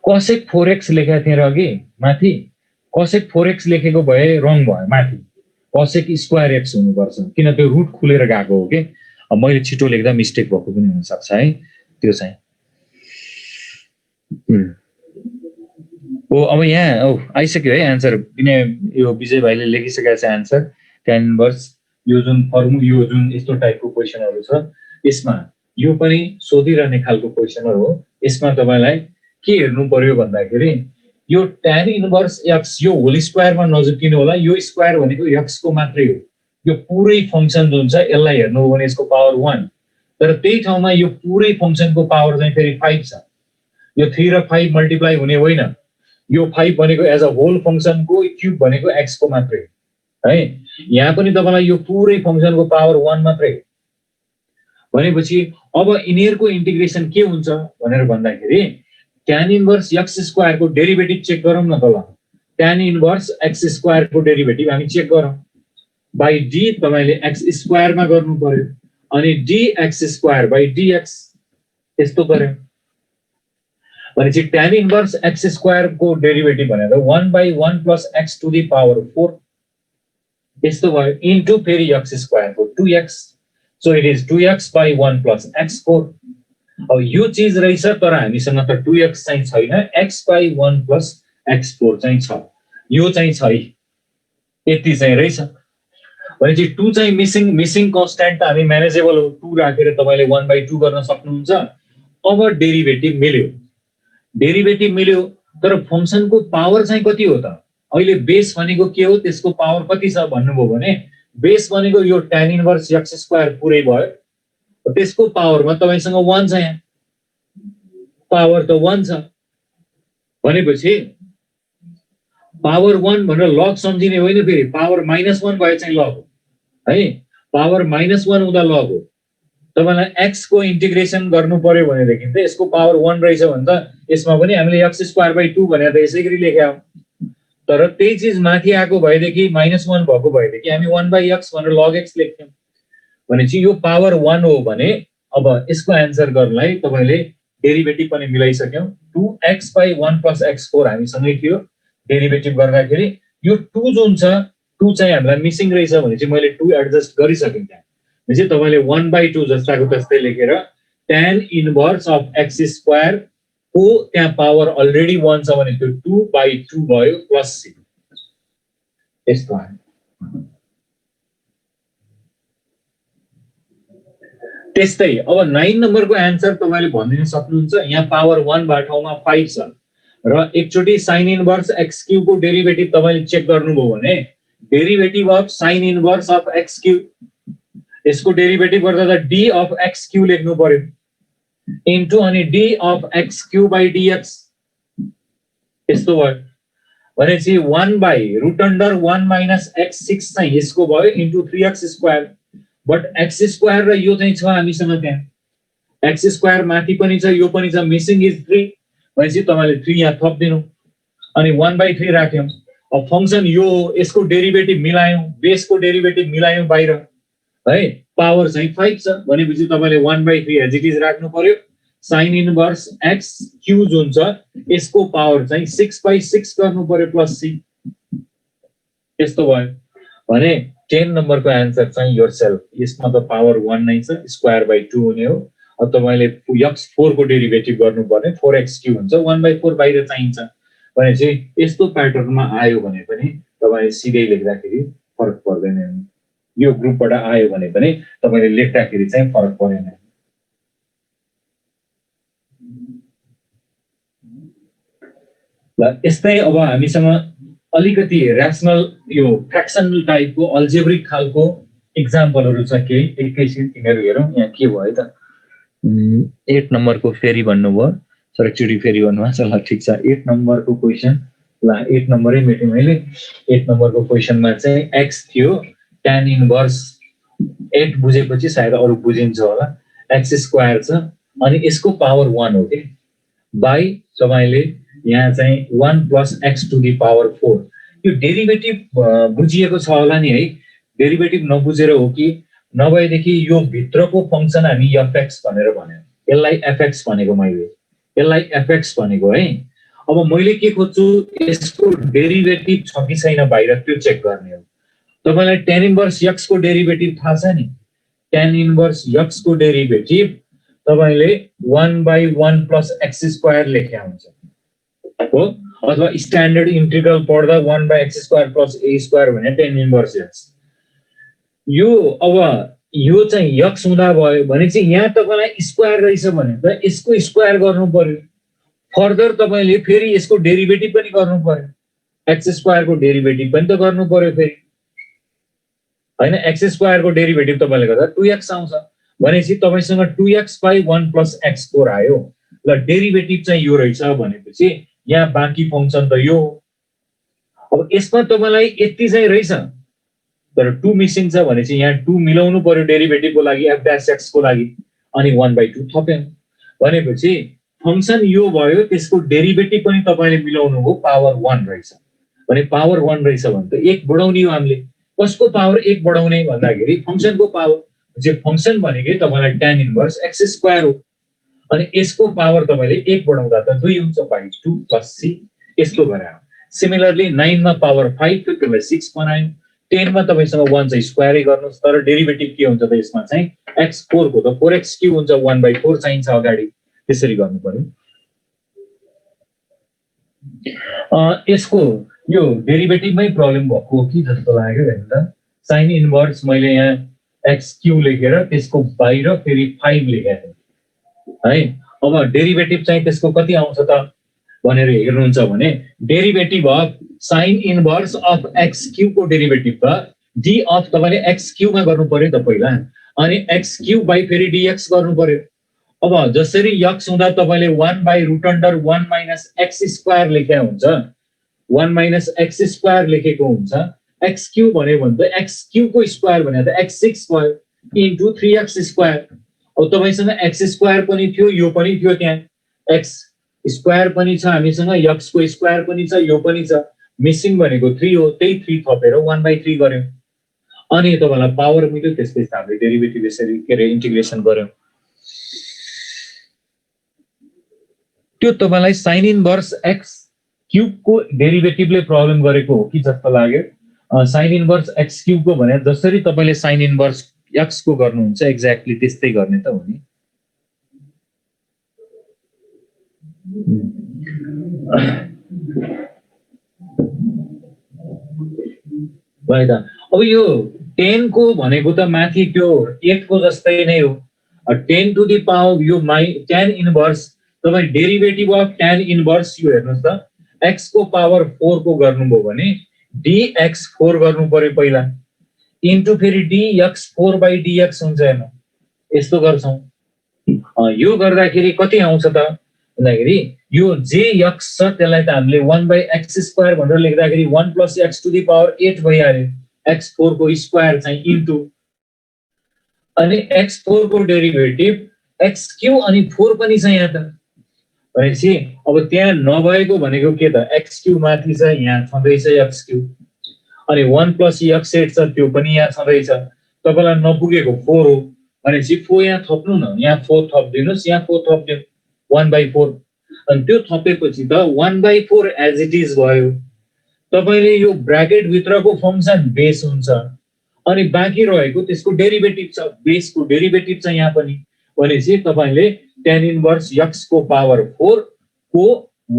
Speaker 1: cosec 4x लेखेको थिएँ र अघि माथि, cosec 4x लेखेको भए रङ भयो, माथि cosec स्क्वायर x हुनुपर्छ किन त्यो रुट खुलेर गएको हो के। अब मैले छिटो लेख्दा मिस्टेक भएको पनि हुन सक्छ है, त्यो चाहिँ। ओ अब यहाँ आइसक्यो है आन्सर। यो विजय भाइले लेखिसकेको छ आन्सर। tan इन्भर्स यो जुन फर्मुला, यो जुन यस्तो टाइपको क्वेसनहरु छ, यसमा यो पनि सोधिरहने खालको क्वेसनहरु हो। यसमा तपाईलाई के हेर्नु पर्यो भन्दाखेरि यो tan इन्भर्स x यो होल स्क्वायरमा नजुकिनु होला। यो स्क्वायर भनेको x को मात्रै हो। यो पुरै फंक्सन जुन छ यसलाई हेर्नु हो भने यसको पावर 1, तर त्यही ठाउँमा यो पुरै फंक्सनको पावर चाहिँ फेरि 5 छ। यो 3 र 5 मल्टिप्लाई हुने होइन। यो 5 भनेको एज अ होल फंक्सनको क्यूब भनेको x को मात्रै है। यहाँ पनि तपाईलाई यो पुरै फंक्सनको पावर 1 मात्रै भनेपछि अब यिनीहरुको इन्टिग्रेसन के हुन्छ भनेर भन्दाखेरि tan इन्भर्स x स्क्वायर को डेरिभेटिभ चेक गरौँ न त। ल tan इन्भर्स x स्क्वायर को डेरिभेटिभ हामी चेक गरौँ। बाइ d तपाईले x स्क्वायर मा गर्नु पर्यो, अनि dx स्क्वायर बाइ dx यस्तो गर्यो भनेपछि tan इन्भर्स x स्क्वायर को डेरिभेटिभ भनेको 1 by 1 plus x to the power 4 यस्तो भयो, इन्टु फेरि x स्क्वायर को 2x, so it is 2x by 1 plus x4। अब यो चीज रहेछ, तर हामीसँग त 2x चाहिँ छैन, x बाइ 1 प्लस x4 चाहिँ छ। यो चाहिँ छ, यति चाहिँ रहेछ भनेपछि 2 चाहिँ मिसिङ कन्स्ट्यान्ट हामी म्यानेजेबल हो। 2 राखेर तपाईले 1 बाइ 2 गर्न सक्नुहुन्छ। अब डेरिभेटिभ मिल्यो, तर फंक्सनको पावर चाहिँ कति हो त? अहिले बेस भनेको के हो, त्यसको पावर कति छ भन्नुभयो भने बेस भनेको यो tan इन्भर्स x स्क्वायर पुरै भयो, त्यसको पावरमा तपाईसँग 1 छ। यहाँ पावर त 1 छ भनेपछि पावर 1 भनेर लग सम्झिने होइन, फेरि पावर -1 भए चाहिँ लग हो। है पावर -1 हुँदा लग हो तपाईलाई x को इन्टिग्रेसन गर्नु पर्यो भनेदेखि त यसको पावर 1 रहेछ भने त यसमा पनि हामीले x²/2 भनेर त यसै गरी लेख्या हो तर त्यही चीज माथि आएको भएदेखि -1 भएको भएदेखि हामी 1/x भनेर log x लेख्थ्यौं भनेपछि यो पावर 1 हो भने अब यसको आन्सर गर्नलाई तपाईले डेरिभेटिभ पनि मिलाइसक्यौ 2x/1 + x4 हामीसँगै थियो डेरिभेटिभ गर्दाखेरि यो 2 जुन छ 2 चाहिँ हामीलाई मिसिङ रहेछ भने चाहिँ मैले 2 एडजस्ट गरिसकेँ त्यहाँ भनेपछि तपाईले 1/2 जस्ताको त्यस्तै लेखेर tan इन्भर्स अफ x² को त्यहाँ पावर अलरेडी 1 छ भने त्यो 2/2 भयो प्लस c यस्तो आयो त्यस्तै अब 9 नम्बरको आन्सर तपाईले भनिदिन सक्नुहुन्छ यहाँ पावर 1 बा ठाउँमा 5 छ र एकचोटी sin इन्भर्स x³ को डेरिभेटिभ तपाईले चेक गर्नुभयो भने derivative of sin inverse of x³ यसको डेरिभेटिभ गर्दा त d अफ x³ लेख्नु पर्यो इन्टु अनि d अफ x³/dx यस्तो भयो भनेपछि 1/√1 - x6 चाहिँ यसको भयो इन्टु 3x² बट x² र यो चाहिँ छ हामीसँग त्यहाँ x² माथि पनि छ यो पनि छ मिसिङ इज 3 भनेपछि तपाईले 3 यहाँ थप्दिनु अनि 1/3 राख्यौं अब फंक्सन यो यसको डेरिभेटिभ मिलायौं बेसको डेरिभेटिभ मिलायौं बाहिर है पावर चाहिँ 5 छ भनेपछि तपाईले 1/3 एज इट इज राख्नु पर्यो sin इन्भर्स x³ जुन छ यसको पावर चाहिँ 6/6 गर्नु पर्यो प्लस c यस्तो भयो भने 10 नम्बरको आन्सर चाहिँ योरसेल्फ यसमा त पावर 1 नै छ स्क्वायर/2 हुने हो अब तपाईले x4 को डेरिभेटिभ गर्नुपर्ने 4x³ हुन्छ 1/4 बाहिर चाहिन्छ भनेपछि यस्तो प्याटर्नमा आयो भने पनि तपाईले सिधै लेख्दाखेरि फरक पर्दैन यो ग्रुपबाट आयो भने पनि तपाईले लेख्दाखेरि चाहिँ फरक पर्दैन ल यस्तै अब हामीसँग अलिकति र्याशनल यो फ्र्याक्सनल टाइपको अल्जेब्रिक खालको एक्जाम्पलहरु छ केही एकैछिन तिनीहरु हेरौं यहाँ के भयो त 8 नम्बरको फेरि भन्नुभयो सर एकचोटी फेरि भन्नुभयो छ ल ठीक छ 8 नम्बरको क्वेशन ल 8 नम्बरै मेटे मैले 8 नम्बरको क्वेशनमा चाहिँ x थियो tan इन्भर्स 8 बुझेपछि सायद अरु बुझिन्छ होला x² छ अनि यसको पावर 1 हो के बाइ तपाईले यहाँ चाहिँ 1 + x टु द पावर 4 यो डेरिभेटिभ बुझिएको छ होला नि है डेरिभेटिभ नबुझेर हो कि नभएदेखि यो भित्रको फंक्सन हामी fx भनेर भन्यौ यसलाई fx भनेको मैले यसलाई fx भनेको है अब मैले के खोज्छु यसको डेरिभेटिभ छ कि छैन बाहिर त्यो चेक गर्ने हो तपाईलाई tan इन्भर्स x को डेरिभेटिभ थाहा छ नि tan इन्भर्स x को डेरिभेटिभ तपाईले 1/1 + x² लेख्या हुन्छ हो अथवा स्ट्यान्डर्ड इन्टिग्रल पढ्दा 1/x² + a² भने tan इन्भर्स x यो अब यो चाहिँ x हुँदा भयो भने चाहिँ यहाँ तपाईलाई स्क्वायर रहेछ भने त यसको स्क्वायर गर्नु पर्यो फर्दर तपाईले फेरि यसको डेरिभेटिभ पनि गर्नु पर्यो x² को डेरिभेटिभ पनि त गर्नु पर्यो फेरि हैन x² को डेरिभेटिभ तपाईले गर्दा 2x आउँछ भनेपछि तपाईसँग 2x/1 + x4 आयो ल डेरिभेटिभ चाहिँ यो रहेछ भनेपछि यहाँ बाँकी फंक्सन त यो अब यसमा तपाईलाई यति चाहिँ रहेछ तर 2 मिसिङ छ भनेपछि यहाँ 2 मिलाउनु पर्यो डेरिभेटिभको लागि f' को लागि अनि 1/2 थप्यौं भनेपछि फंक्सन यो भयो त्यसको डेरिभेटिभ पनि तपाईले मिलाउनु हो पावर 1 रहेछ भने पावर 1 रहेछ भने त 1 बढाउने हो हामीले कसको पावर 1 बढाउने भन्दाखेरि फंक्सनको पावर जे फंक्सन भनेकै तपाईलाई tan इन्भर्स x² हो अनि यसको पावर तपाईले 1 बढाउँदा त 2 हुन्छ बाइ 2 + c यस्तो गरायो सिमिलरली 9 मा पावर 5 थियो त्यसलाई 6 बनायो 10 मा तपाईसँग 1 चाहिँ स्क्वायरै गर्नुस् तर डेरिभेटिभ के हुन्छ त यसमा चाहिँ x4 को त 4x³ हुन्छ 1/4 चाहिन्छ अगाडि त्यसरी गर्नु पर्यो यसको यो डेरिभेटिभमै प्रब्लम भएको कि जस्तो लाग्यो हैन त sin इन्भर्स मैले यहाँ x³ लेखेर त्यसको बाहिर फेरि 5 लेखेको है अब डेरिभेटिभ चाहिँ त्यसको कति आउँछ त भनेर हेर्नुहुन्छ भने derivative of sin inverse of x³ को डेरिभेटिभ त d अफ तपाईले x³ मा गर्नु पर्यो त पहिला अनि x³ बाइ फेरि dx गर्नु पर्यो अब जसरी x हुँदा तपाईले 1/√1 - x² लेख्या हुन्छ 1 - x² लेखेको हुन्छ एक्स क्यूब भन्यो भने त एक्स क्यूबको स्क्वायर भने त x6 भयो इन्टु 3x स्क्वायर। अब तपाईँसँग एक्स स्क्वायर पनि थियो यो पनि थियो, त्यहाँ एक्स स्क्वायर पनि छ हामीसँग, x को स्क्वायर पनि छ यो पनि छ, मिसिङ भनेको 3 हो, त्यही 3 थपेर 1/3 गर्यो अनि तपाईँलाई पावर मिल्यो। त्यसपछि हामीले डेरिभेटिभ यसरी के अरे इन्टिग्रेसन गर्यौँ। त्यो तपाईँलाई साइन इन्भर्स एक्स क्यूबको डेरिभेटिभले प्रब्लम गरेको हो कि जस्तो लाग्यो। साइन इन्भर्स एक्स क्यूबको भने जसरी तपाईँले साइन इन्भर्स एक्स को गर्नुहुन्छ एक्ज्याक्टली त्यस्तै गर्ने त हो नि। भयो त। अब यो 10 को भनेको त माथि त्यो 8 को जस्तै नै हो। 10 टु द पावर यो tan इन्भर्स तपाईँ डेरिभेटिभ अफ tan इन्भर्स यो हेर्नुहोस् त, x को पावर 4 को गर्नुभयो भने dx4 गर्नु पर्यो पहिला, इन्टु फेरि dx4/dx हुन्छ। हेर्नु यस्तो गर्छौँ। यो गर्दाखेरि कति आउँछ त भन्दाखेरि यो jx छ त्यसलाई त हामीले 1/x² भनेर लेख्दाखेरि 1 + x टु द पावर 8 भइहाल्यो। x4 को स्क्वायर चाहिँ इन्टु अनि x4 को डेरिभेटिभ x³ अनि 4 पनि छ यहाँ त भनेपछि अब त्यहाँ नभएको भनेको के त x³ माथि छ, यहाँ छँदैछ x³ अनि 1 + x8 छ त्यो पनि यहाँ छँदैछ। तपाईँलाई नपुगेको 4 हो भनेपछि 4 यहाँ थप्नु न, यहाँ 4 थपिदिनुहोस्, यहाँ 4 थपिदिनु 1/4 अनि त्यो थपेपछि त 1/4 एज इट इज भयो। तपाईँले यो ब्र्याकेट भित्रको फंक्सन बेस हुन्छ अनि बाँकी रहेको त्यसको डेरिभेटिभ छ, बेसको डेरिभेटिभ छ यहाँ पनि भनेपछि तपाईले tan इन्भर्स x को पावर 4 को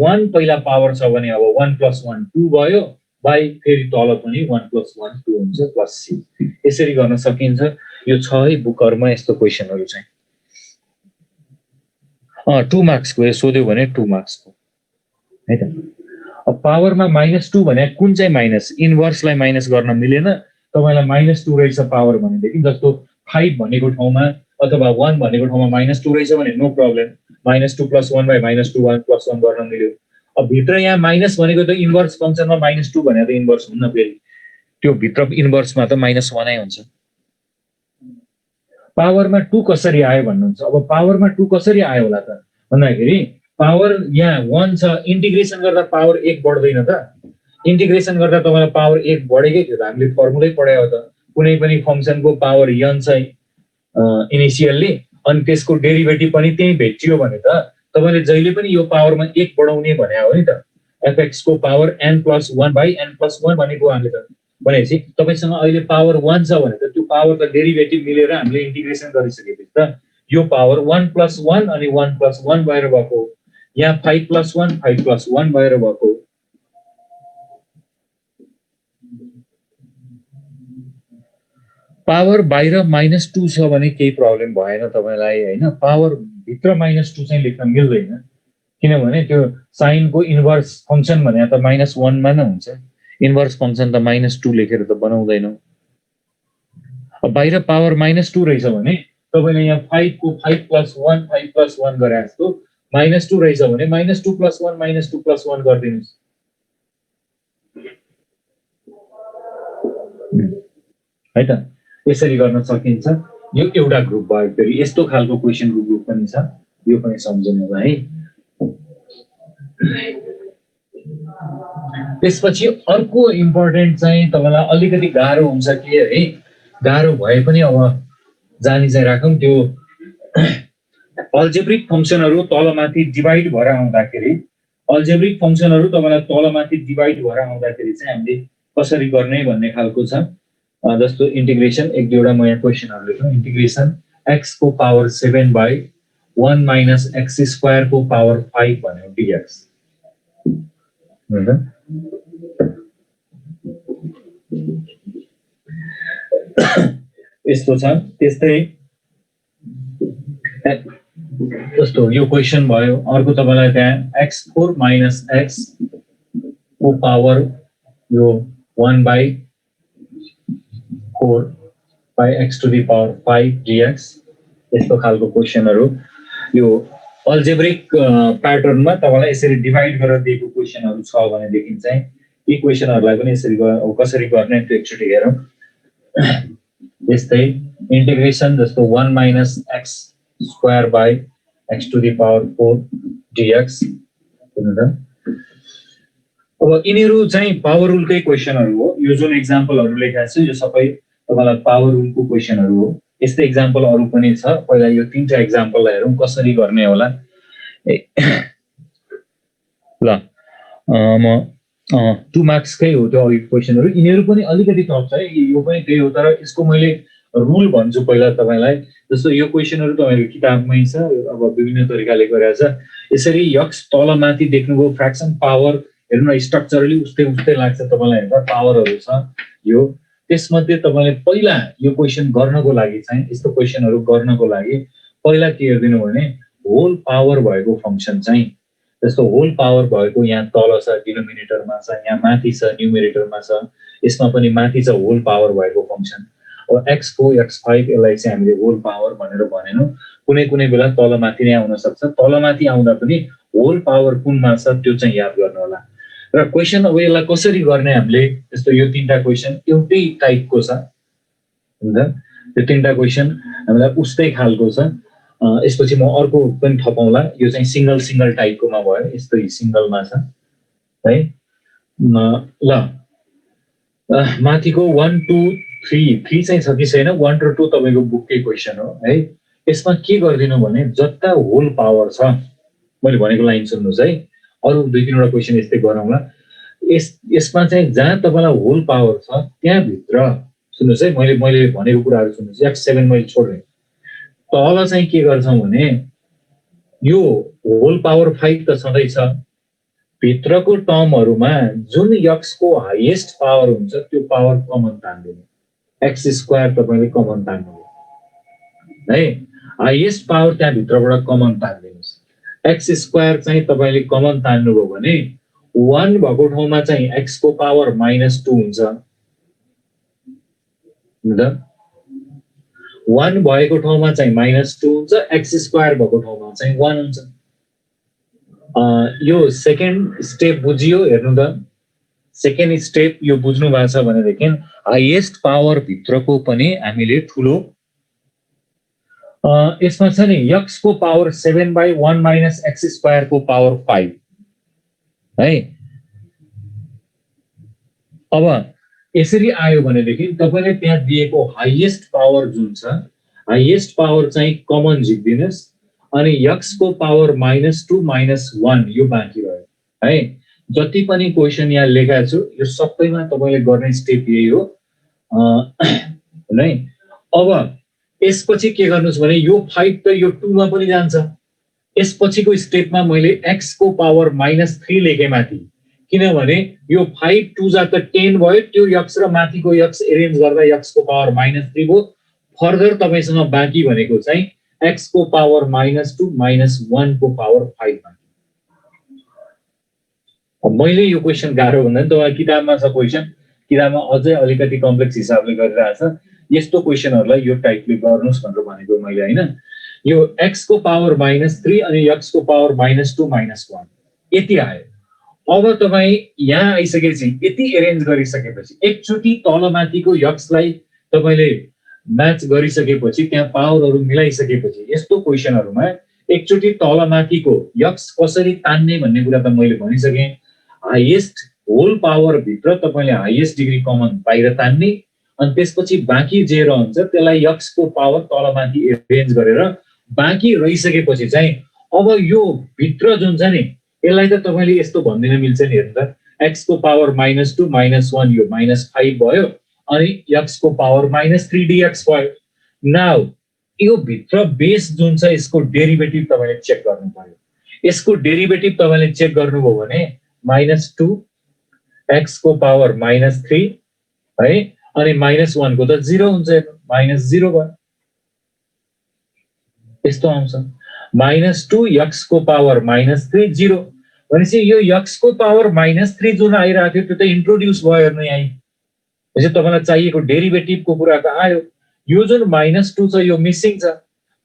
Speaker 1: 1 पहिला पावर छ भने अब 1 + 1 2 भयो बाइ फेरि तल पनि 1 + 1 2 हुन्छ प्लस c। यसरी गर्न सकिन्छ। यो छ है बुकहरुमा यस्तो क्वेशनहरु चाहिँ 2 मार्क्स को सोध्यो भने 2 मार्क्स को है त। अब पावरमा -2 भने कुन चाहिँ माइनस इन्भर्सलाई माइनस गर्न मिलेन, तपाईलाई -2 रहेछ पावर भनेदेखि जस्तो 5 भनेको ठाउँमा अथवा 1 भनेको ठाउँमा -2 रहेछ भने नो प्रब्लम, -2 + 1 / -2 1 + 1 गर्न मिल्यो। अब भित्र यहाँ माइनस भनेको त इन्भर्स फंक्सनमा -2 भने त इन्भर्स हुन्न, फेरि त्यो भित्र इन्भर्समा त -1 नै हुन्छ। पावरमा 2 कसरी आयो भन्नुहुन्छ। अब पावरमा 2 कसरी आयो होला त भन्दाखेरि पावर यहाँ 1 छ, इन्टिग्रेसन गर्दा पावर 1 बढ्दैन त, इन्टिग्रेसन गर्दा तपाईलाई पावर 1 बढेकै थियो त, हामीले फर्मुलै पढायो त। कुनै पनि फंक्सनको पावर n छ इनिशियली अनि त्यसको डेरिभेटिभ पनि त्यही भेटियो भने त तपाईले जहिले पनि यो पावरमा 1 बढाउने भने हो नि त। fx को पावर n + 1/n + 1 भनेको हामीले त भनेपछि तपाईसँग अहिले पावर 1 छ भने त त्यो पावर त डेरिभेटिभ मिलेर हामीले इन्टिग्रेसन गरिसकेपछि त यो पावर 1 + 1 अनि 1 + 1 भएर गएको, यहाँ 5 + 1 5 + 1 भएर गएको। पावर बाहिर -2 छ भने केही प्रब्लम भएन तपाईलाई हैन। पावर भित्र -2 चाहिँ लेख्न मिल्दैन किनभने त्यो साइनको इन्भर्स फंक्सन भने त -1 मा नै हुन्छ। इन्भर्स फंक्सन त -2 लेखेर त बनाउँदैनौ। अब बाहिर पावर -2 रहेछ भने तपाईले यहाँ 5 को 5 + 1 5 + 1 गरे जस्तो -2 रहेछ भने -2 + 1 -2 + 1 गर्दिनुस् है त। यसरी गर्न सकिन्छ। यो एउटा ग्रुप भयो। फेरि यस्तो खालको क्वेशनको ग्रुप पनि छ, यो पनि सम्झनु होला है। त्यसपछि अर्को इम्पोर्टेन्ट चाहिँ तपाईलाई अलिकति गाह्रो हुन्छ कि है, गाह्रो भए पनि अब जानी चाहिँ राखौं। त्यो अल्जेब्रिक फंक्सनहरु तलमाथि डिभाइड भएर आउँदाखेरि, अल्जेब्रिक फंक्सनहरु तपाईलाई तलमाथि डिभाइड भएर आउँदाखेरि चाहिँ हामीले कसरी गर्ने भन्ने खालको छ। जस्तो इन्टिग्रेसन एक दुईवटा म यहाँ क्वेशनहरु लेख्छु। इन्टिग्रेसन x को पावर 7/1 - x² को पावर 5 भन्यो dx हैन। यस्तो छ। त्यस्तै जस्तो यो क्वेशन भयो। अर्को तपाईलाई त्यहाँ x4 - x को पावर यो 1/4 x to the power 5 dx यस्तो खालको क्वेशनहरु यो अल्जेब्रिक प्याटर्नमा तपाईलाई यसरी डिभाइड गरेर दिएको क्वेशनहरु छ भने देखिन चाहिँ इक्वेसनहरुलाई पनि यसरी कसरी गर्ने त्यो एकचोटि हेरौँ। यस्तै इन्टिग्रेसन जस्तो 1 minus x square by x to the power 4 dx हेर्नु त। अब यिनीहरू चाहिँ पावर रुलकै क्वेसनहरु हो। यो जुन एक्जाम्पलहरु लेखेको छु यो सबै तपाईलाई पावर रुलको क्वेसनहरु हो। यस्तै एक्जाम्पल अरु पनि छ। पहिला यो तीनटा एक्जाम्पललाई हेरौँ कसरी गर्ने होला। ल म 2 मार्क्सकै हो त्यो अघि क्वेसनहरु। यिनीहरू पनि अलिकति टफ छ है, यो पनि त्यही हो, तर यसको मैले रुल भन्छु पहिला तपाईलाई। जस्तो यो क्वेसनहरु तपाईहरुको किताबमै छ, अब विभिन्न तरिकाले गरेको छ। यसरी यक्स तल माथि देख्नुभयो फ्र्याक्सन पावर हेर्नु न, स्ट्रक्चरली उस्तै उस्तै लाग्छ तपाईलाई हेर्दा पावरहरु छ यो। त्यसमध्ये तपाईले पहिला यो क्वेसन गर्नको लागि चाहिँ यस्तो क्वेसनहरु गर्नको लागि पहिला के हेर्दिनु भने होल पावर भएको फंक्सन चाहिँ, जस्तो होल पावर भएको यहाँ तल छ डिनोमिनेटरमा छ, यहाँ माथि छ न्युमेरेटरमा छ, यसमा पनि माथि छ होल पावर भएको फंक्सन। अब x को x5 यसलाई चाहिँ हामीले होल पावर भनेर भनेनौ। कुनै कुनै बेला तल माथि नै आउन सक्छ, तल माथि आउँदा पनि होल पावर कुनमा छ त्यो चाहिँ याद गर्नु होला। र क्वेसन अब यसलाई कसरी गर्ने हामीले, जस्तो यो तीनटा क्वेसन एउटै टाइपको छ हैन, यो तीनटा क्वेसन हामीलाई उस्तै खालको छ। यसपछि म अर्को पनि थपाउँला, यो चाहिँ सिंगल सिंगल टाइपकोमा भयो, यस्तै सिंगलमा छ है। ल माथिको 1 2 3 चाहिँ छ कि छैन, 1 र 2 तपाईको बुककै क्वेसन हो है। यसमा के गर्दिनु भने जता होल पावर छ, मैले भनेको लाइन सुन्नुस् है, अरु दुई तीनवटा क्वेसन यस्तै गरौँला। यसमा चाहिँ जहाँ तपाईलाई होल पावर छ त्यहाँ भित्र सुन्नुस् है, मैले भनेको कुराहरु सुन्नुस्। x7 मैले छोड्ने, तल चाहिँ के गर्छौं भने यो होल पावर 5 त छँदै छ, भित्रको टर्महरुमा जुन x को हाईएस्ट पावर हुन्छ त्यो पावर कमन तान्दिनु। x स्क्वायर तपाईले कमन तान्नु है, हाईएस्ट पावर त्यहाँ भित्रबाट कमन तान्दिनुस्। x स्क्वायर चाहिँ तपाईले कमन तान्नुभयो भने 1 भएको ठाउँमा चाहिँ x को पावर -2 हुन्छ नि। 1 भएको ठाउँमा चाहिँ -2 हुन्छ, x स्क्वायर भएको ठाउँमा चाहिँ 1 हुन्छ। यो सेकेन्ड स्टेप बुझियो हेर्नु त। सेकेन्ड स्टेप यो बुझ्नु भएको छ भनेदेखि हाईएस्ट पावर भित्रको पनि हामीले ठुलो यसमा छ नि x को पावर 7/1 माइनस x स्क्वायर को पावर 5 है। अब यसरी आयो भनेदेखि तपाईले त्यहाँ दिएको हाईएस्ट पावर जुन छ, हाईएस्ट पावर चाहिँ कमन झिक्दिनुस्, अनि x को पावर -2 -1 यो बाँकी रह्यो है। जति पनि क्वेसन यहाँ लेखेको छु यो सबैमा तपाईले गर्ने स्टेप यही हो है। अब यसपछि के गर्नुस् भने यो 5 त यो 2 मा पनि जान्छ। यसपछिको स्टेपमा मैले x को पावर -3 लेखे माथि, किनभने यो 5 2 जा त 10 भयो, त्यो x र माथिको x एरेन्ज गर्दा x को पावर -3 भयो। फर्दर तपाईसँग बाँकी भनेको चाहिँ x को पावर -2 -1 को पावर 5 बाँकी। अब मैले यो क्वेसन गाह्रो भन्दा नि तपाईको किताबमा छ क्वेसन, किताबमा अझै अलिकति कम्प्लेक्स हिसाबले गरिरहेछ। यस्तो क्वेसनहरुलाई यो टाइपले गर्नुस् भनेर भनेको मैले हैन। यो x को पावर -3 अनि x को पावर -2 -1 यति आयो। अब तपाई यहाँ आइसकेपछि यति एरेन्ज गरिसकेपछि एकचोटी तलमाथिको x लाई तपाईले म्याच गरिसकेपछि त्यहाँ पावरहरु मिलाइसकेपछि यस्तो क्वेसनहरुमा एकचोटी तलमाथिको x कसरी तान्ने भन्ने कुरा त मैले भनिसके। हाईएस्ट होल पावर भित्र तपाईले हाईएस्ट डिग्री कमन बाहिर तान्ने, अनि त्यसपछि बाँकी जे रहन्छ त्यसलाई x को पावर तलमाथि एरेन्ज गरेर बाँकी रहिसकेपछि चाहिँ अब यो भित्र जुन छ नि यसलाई त तपाईले यस्तो भन्दिन मिल्छ नि। हेर्नु त x को पावर -2 -1 यो -5 भयो, अनि x को पावर -3 dx भयो। नाउ यो भित्र बेस जुन छ यसको डेरिभेटिभ तपाईले चेक गर्नु पर्यो। यसको डेरिभेटिभ तपाईले चेक गर्नुभयो भने -2 x को पावर -3 है, अनि -1 को त 0 हुन्छ, -0 भयो। यस्तो आउँछ -2 x को पावर -3 0 भनेपछि यो x को पावर -3 जुन आइरहेको थियो त्यो त इन्ट्रोड्युस भयो। हेर्नु यहाँ यसो तपाईलाई चाहिएको डेरिभेटिभको कुरा त आयो। यो जुन -2 छ यो मिसिङ छ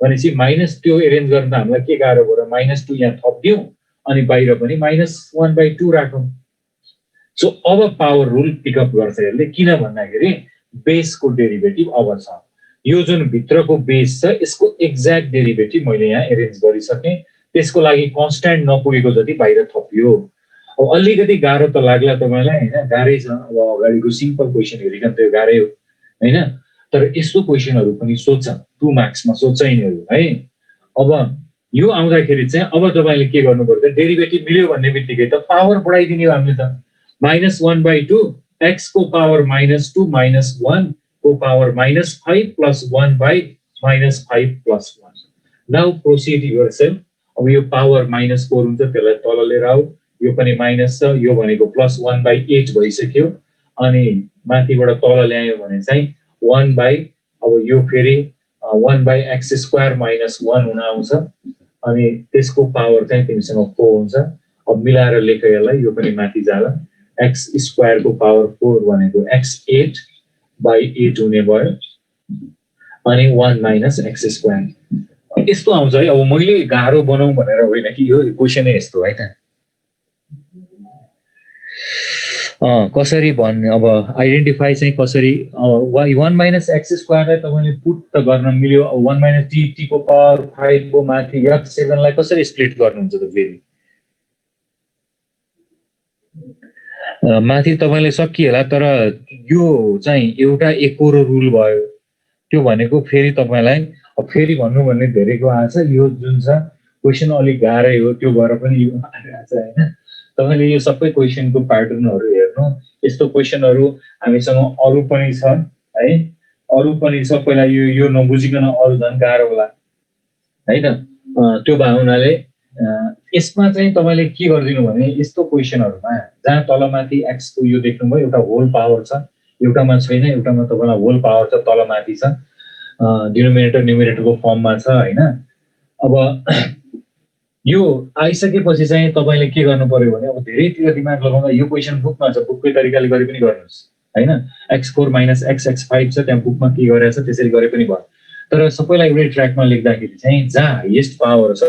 Speaker 1: भनेपछि माइनस त्यो एरेन्ज गर्न त हामीलाई के गाह्रो भयो र -2 यहाँ थप्दियौ अनि बाहिर पनि -1/2 राखौं। सो अब पावर रुल पिकअप गर्छ यसले, किन भन्दाखेरि बेसको डेरिभेटिभ अब छ, यो जुन भित्रको बेस छ यसको एक्ज्याक्ट डेरिभेटिभ मैले यहाँ एरेन्ज गरिसकेँ, त्यसको लागि कन्स्ट्यान्ट नपुगेको जति बाहिर थपियो। अब अलिकति गाह्रो त लाग्ला तपाईँलाई होइन, गाह्रै छ, अब अगाडिको सिम्पल क्वेसन हेरिकन त्यो गाह्रै हो होइन, तर यस्तो क्वेसनहरू पनि सोध्छ 2 मार्क्समा सोध्छ यिनीहरू है। अब यो आउँदाखेरि चाहिँ अब तपाईँले के गर्नु पर्छ, डेरिभेटिभ मिल्यो भन्ने बित्तिकै त पावर बढाइदिने हो हामीले त, -1/2 x को पावर -2 -1 को पावर -5 + 1/-5 + 1। Now processed yourself. अब यो पावर -4 हुन्छ त्यसलाई तल लिएर आऊ, यो पनि माइनस छ, यो भनेको +1/8 भइसक्यो, अनि माथिबाट तल ल्यायो भने चाहिँ 1/ अब यो फेरि 1/x² - 1 हुन आउँछ, अनि त्यसको पावर चाहिँ तिमीसँग 4 हुन्छ। अब मिलाएर लेख यसलाई, यो पनि माथि जाला, x² को पावर 4 भनेको x8/8 हुने भयो, अनि 1 - x²। यस्तो आउँछ है। अब मैले गाह्रो बनाऊ भनेर होइन कि, यो क्वेसनै यस्तो है त। कसरी भन्ने, अब आइडेन्टिफाई चाहिँ कसरी, 1 - x² लाई तपाईँले पुट त गर्न मिल्यो, 1 - t को पावर 5 को माथि f7 लाई कसरी स्प्लिट गर्नुहुन्छ त फेरि, माथि तपाईँले सकिएला, तर यो चाहिँ एउटा एकोरो रुल भयो, त्यो भनेको फेरि तपाईँलाई अब फेरि भन्नु भन्ने धेरैको आछ, यो जुन छ क्वेसन अलिक गाह्रै हो, त्यो भएर पनि यो आएको छ होइन। तपाईँले यो सबै क्वेसनको प्याटर्नहरू हेर्नु, यस्तो क्वेसनहरू हामीसँग अरू पनि छ है, अरू पनि छ, पहिला यो नबुझिकन अरू झन् गाह्रो होला है त। त्यो भए हुनाले यसमा चाहिँ तपाईँले के गरिदिनु भने, यस्तो क्वेसनहरूमा जहाँ तलमाथि x को यो देख्नुभयो एउटा होल पावर छ, एउटामा छैन, एउटामा तपाईँलाई होल पावर छ, तलमाथि छ, डिनोमिनेटर न्युमिनेटरको फर्ममा छ होइन। अब यो आइसकेपछि चाहिँ तपाईँले के गर्नु पर्यो भने, अब धेरैतिर दिमाग लगाउँदा यो क्वेसन बुकमा छ, बुककै तरिकाले गरे पनि गर्नुहोस् होइन, x4 - x x5 छ, त्यहाँ बुकमा के गरेछ त्यसरी गरे पनि भयो, तर सबैलाई एउटै ट्र्याकमा लेख्दाखेरि चाहिँ जहाँ हाइएस्ट पावर छ